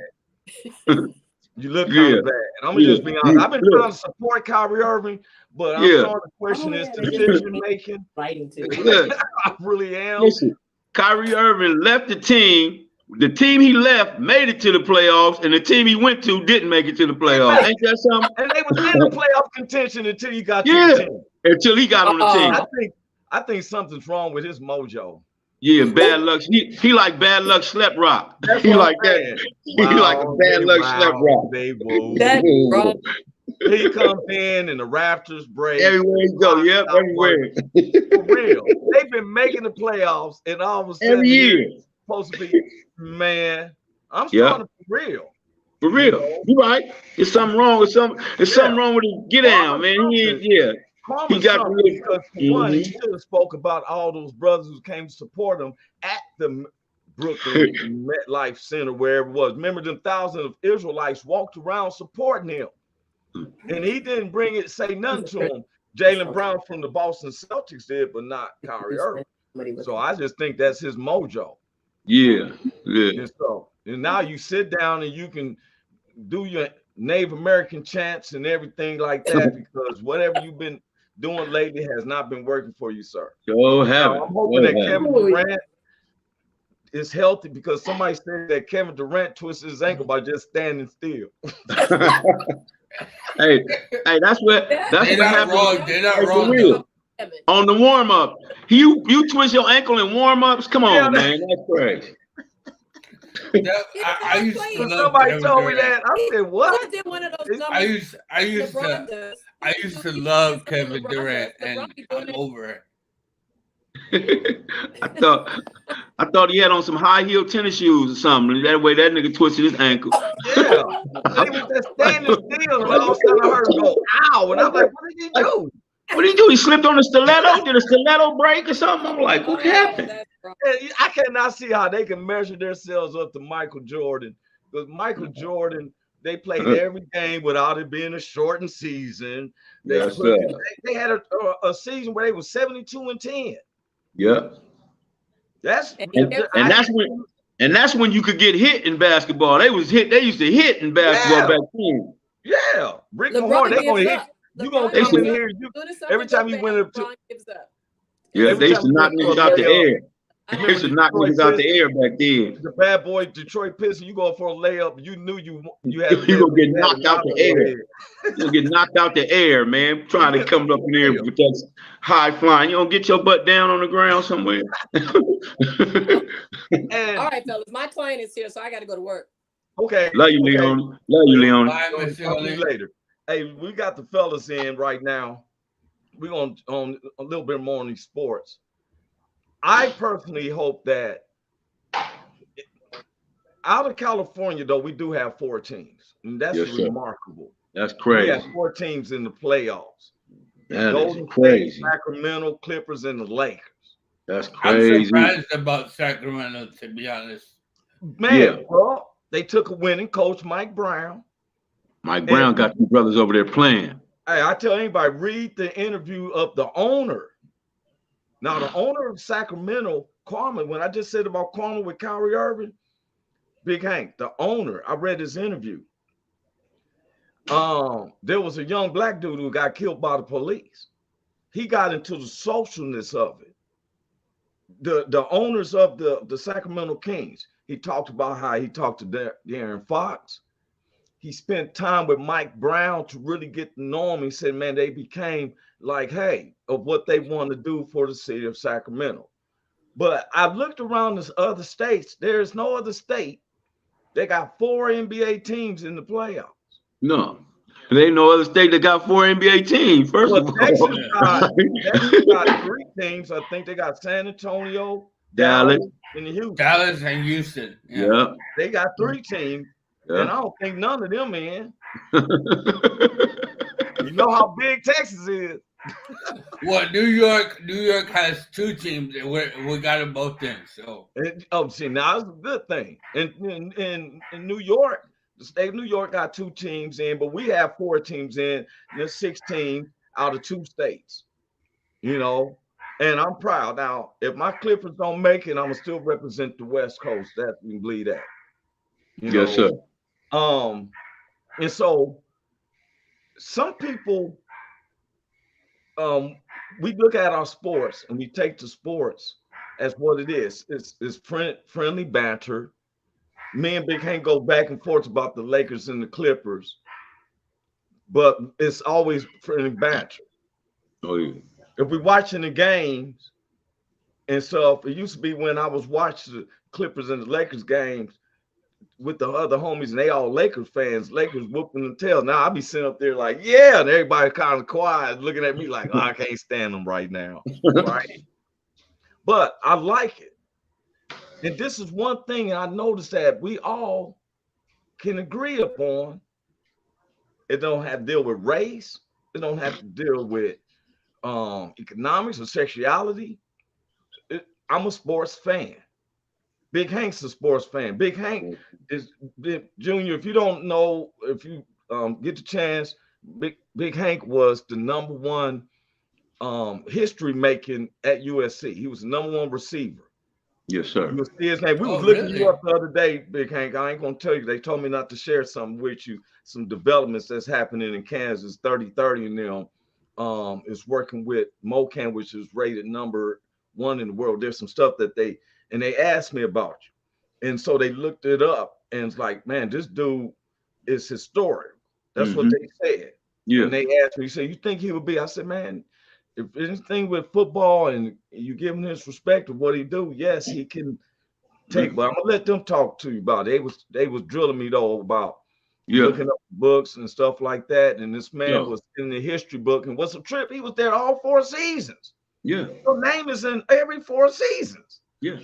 You look kind of bad. And I'm going to just be honest. I've been trying to support Kyrie Irving, but I'm starting to question his decision making. I really am. Listen, Kyrie Irving left the team. The team he left made it to the playoffs, and the team he went to didn't make it to the playoffs. Ain't that something? And they was in the playoff contention until he got to the team. Until he got on the team. I think something's wrong with his mojo. Yeah, bad luck. He like bad luck slap rock. That's He what like I'm that. saying. He like a bad luck slap rock. They move. That He comes in and the Raptors break. Everywhere he go, yep, everywhere. For real. They've been making the playoffs, and all of a sudden, Every year. it's supposed to be, man, I'm starting to be real. For real. You right. There's something wrong with something wrong with his get down, man. He got to because for one, he should have spoke about all those brothers who came to support him at the Brooklyn MetLife Center, wherever it was. Remember, them thousands of Israelites walked around supporting him, and he didn't say nothing to him. Jaylen Brown from the Boston Celtics did, but not Kyrie Irving. So I just think that's his mojo. Yeah. And now you sit down and you can do your Native American chants and everything like that, because whatever you've been doing lately has not been working for you, sir. I'm hoping that Kevin Durant is healthy, because somebody said that Kevin Durant twisted his ankle by just standing still. Hey, that's what happened. They're not wrong. On the warm up, you twist your ankle in warm ups. Come on, man, that's crazy. I used to love somebody Kevin told me Durant. that. I said, "What?" I used to love Kevin Durant, and I'm over it. I thought he had on some high heel tennis shoes or something. That way, that nigga twisted his ankle. Yeah, he was just standing still, and all of a sudden I heard him go, "Ow!" And I'm like, "What did he do?" What did he do? He slipped on the stiletto? Did a stiletto break or something? I'm like, what happened? I cannot see how they can measure themselves up to Michael Jordan, because Michael Jordan, they played every game without it being a shortened season. They had a season where they were 72-10. Yeah. That's when you could get hit in basketball. They used to hit in basketball back then. Yeah. Rick Mahorn, they're gonna hit. You gonna come in here every time you went up to. Yeah, they used to knock niggas out the air. They used to knock niggas out the air back then. The bad boy Detroit Pistons, you go for a layup, you knew you had. You gonna get knocked out the air. You gonna get knocked out the air, man. Trying to come up in there with that high flying. You don't get your butt down on the ground somewhere. All right, fellas, my client is here, so I got to go to work. Okay. Love you, Leon. Love you, Leon. Talk to you later. Hey, we got the fellas in right now. We're going on a little bit more on these sports. I personally hope that out of California, though, we do have 4 teams. And that's remarkable. That's crazy. We have 4 teams in the playoffs. That Golden is crazy. State, Sacramento, Clippers, and the Lakers. That's crazy. I'm surprised about Sacramento, to be honest. Man, well, they took a winning coach, Mike Brown. Mike Brown got 2 brothers over there playing. Hey, I tell anybody, read the interview of the owner. Now, the owner of Sacramento, Kwame, when I just said about Kwame with Kyrie Irving, Big Hank, the owner, I read his interview. There was a young black dude who got killed by the police. He got into the socialness of it. The owners of the Sacramento Kings, he talked about how he talked to Darren Fox. He spent time with Mike Brown to really get to know him. He said, man, they became like, hey, of what they want to do for the city of Sacramento. But I've looked around the other states. There's no other state. They got 4 NBA teams in the playoffs. No. There ain't no other state that got 4 NBA teams, first of all. Texas got 3 teams. I think they got San Antonio, Dallas, and Houston. Dallas and Houston. Yeah. They got 3 teams. Yeah. And I don't think none of them in. You know how big Texas is. Well, New York has 2 teams, and we got them both in. So, see, now it's a good thing. In New York, the state of New York got 2 teams in, but we have 4 teams in. There's 6 teams out of 2 states. You know, and I'm proud. Now, if my Clippers don't make it, I'm gonna still represent the West Coast. That you can believe that. Yes, sir. And so some people, we look at our sports and we take the sports as what it is. It's friendly banter. Me and Big Hank go back and forth about the Lakers and the Clippers, but it's always friendly banter. Oh, yeah. If we're watching the games And so it used to be when I was watching the Clippers and the Lakers games with the other homies, and they all Lakers fans, Lakers whooping the tail. Now I be sitting up there like, yeah, and everybody kind of quiet, looking at me like, oh, I can't stand them right now, right? But I like it. And this is one thing I noticed that we all can agree upon. It don't have to deal with race. It don't have to deal with economics or sexuality. I'm a sports fan. Big Hank's a sports fan. Big Hank is Junior. If you don't know, if you get the chance, Big Hank was the #1 history making at USC. He was the #1 receiver. Yes, sir. You see his name. We was looking you up the other day, Big Hank. I ain't gonna tell you. They told me not to share something with you. Some developments that's happening in Kansas. 3030 and them is working with MoCan, which is rated #1 in the world. There's some stuff that they asked me about you, and so they looked it up, and it's like, man, this dude is historic. That's what they said. Yeah. And they asked me, "So you think he would be?" I said, "Man, if anything with football and you give him his respect of what he do, yes, he can take." But I'm gonna let them talk to you about it. They was drilling me though about looking up books and stuff like that. And this man was in the history book and what's a trip. He was there all 4 seasons. Yeah. Your name is in every 4 seasons. Yeah.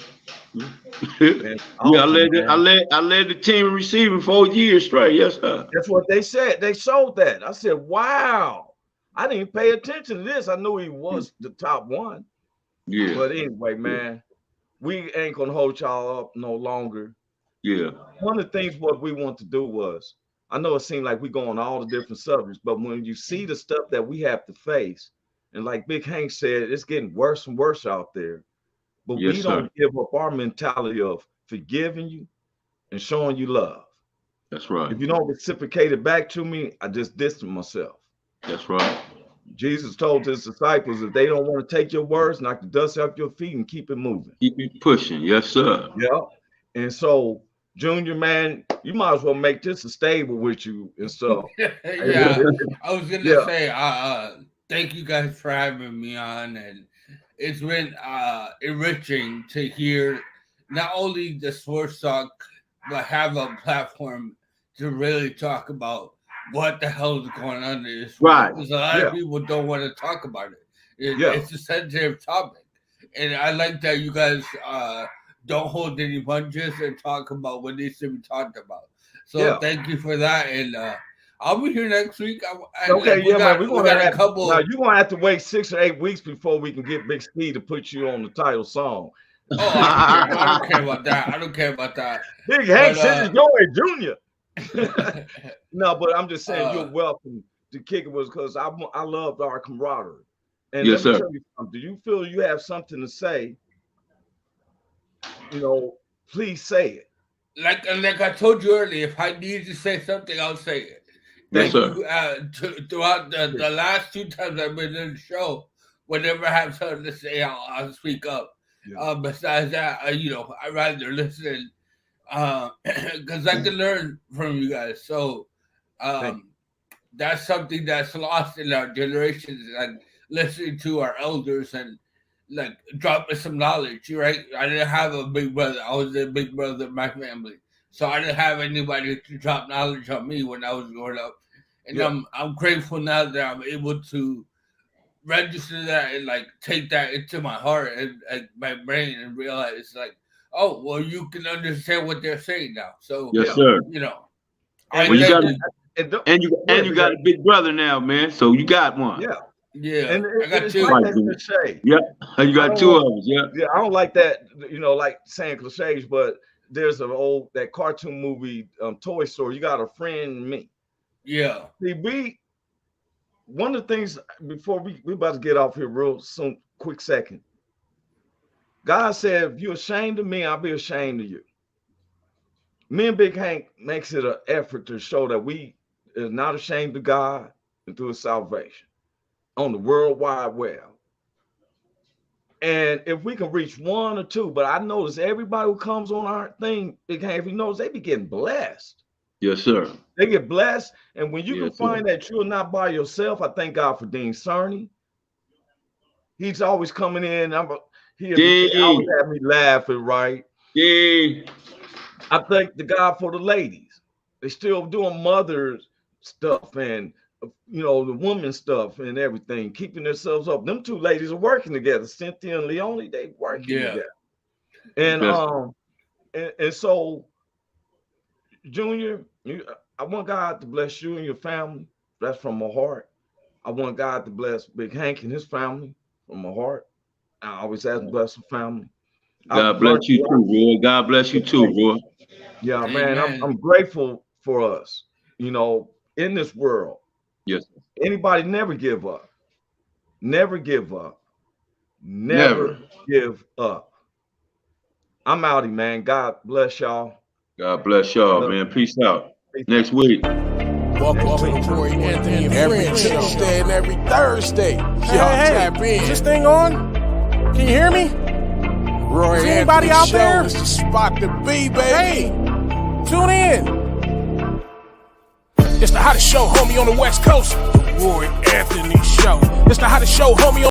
Man, I led the team in receiving 4 years straight. Yes, sir. That's what they said. They showed that. I said, wow. I didn't pay attention to this. I knew he was the top one. Yeah. But anyway, man, we ain't gonna hold y'all up no longer. Yeah. One of the things what we want to do was, I know it seemed like we go on all the different subjects, but when you see the stuff that we have to face, and like Big Hank said, it's getting worse and worse out there. But we don't give up our mentality of forgiving you and showing you love. That's right. If you don't reciprocate it back to me, I just distance myself. That's right. Jesus told his disciples, if they don't want to take your words, knock the dust off your feet and keep it moving. Keep it pushing. Yes, sir. Yeah. And so, Junior, man, you might as well make this a stable with you and stuff. Yeah. I was going to say, thank you guys for having me on. And it's been enriching to hear not only the sports talk, but have a platform to really talk about what the hell is going on in this world. Because a lot of people don't want to talk about it. It's a sensitive topic. And I like that you guys don't hold any punches and talk about what needs to be talked about. So thank you for that. And I'll be here next week. Man. We're gonna have a couple. Now you're gonna have to wait 6 or 8 weeks before we can get Big Steve to put you on the title song. Oh, I don't care about that. I don't care about that. Big Hank says Joey Junior. No, but I'm just saying you're welcome to kick it with because I loved our camaraderie. And yes, sir. Do you feel you have something to say? You know, please say it. Like I told you earlier, if I need to say something, I'll say it. Yes, sir. Throughout the last 2 times I've been in the show, whenever I have something to say, I'll speak up. Yeah. Besides that, I rather listen because I can learn from you guys. So that's something that's lost in our generations, like listening to our elders and like dropping some knowledge, right? I didn't have a big brother. I was the big brother of my family. So I didn't have anybody to drop knowledge on me when I was growing up. And I'm grateful now that I'm able to register that and like take that into my heart and my brain and realize like, oh, well, you can understand what they're saying now. So yes, sir. You got a big brother now, man. So you got one. Yeah, and I got 2. Like cliche. Yeah, you got 2 of them. Yeah, I don't like that. Like saying cliches, but there's that cartoon movie, Toy Story. You got a friend in me. Yeah. See, one of the things before we about to get off here real soon, quick second. God said, if you're ashamed of me, I'll be ashamed of you. Me and Big Hank makes it an effort to show that we are not ashamed of God and through his salvation on the World Wide Web. And if we can reach 1 or 2, but I notice everybody who comes on our thing, Big Hank, if he knows, they be getting blessed. Yes, sir. They get blessed. And when you can find that you're not by yourself, I thank God for Dean Cerny. He's always coming in. He always had me laughing, right? Yeah. I thank the God for the ladies. They still doing mother's stuff and the woman stuff and everything, keeping themselves up. Them two ladies are working together, Cynthia and Leonie. They working together. And and so, Junior, I want God to bless you and your family. That's from my heart. I want God to bless Big Hank and his family from my heart. I always ask to bless the family. God bless you too, bro. God bless you too, bro. Yeah, man, I'm grateful for us, in this world. Yes. Anybody never give up. Never give up. Never give up. I'm outie, man. God bless y'all. God bless y'all, man. Peace out. Next week. Welcome to the Roy Anthony every Tuesday and every Thursday. Y'all tap in. Is this thing on? Can you hear me? Roy Is anybody out there? Is the spot to be, baby. Hey, tune in. It's the hottest show, homie, on the West Coast. The Roy Anthony Show. It's the hottest show, homie.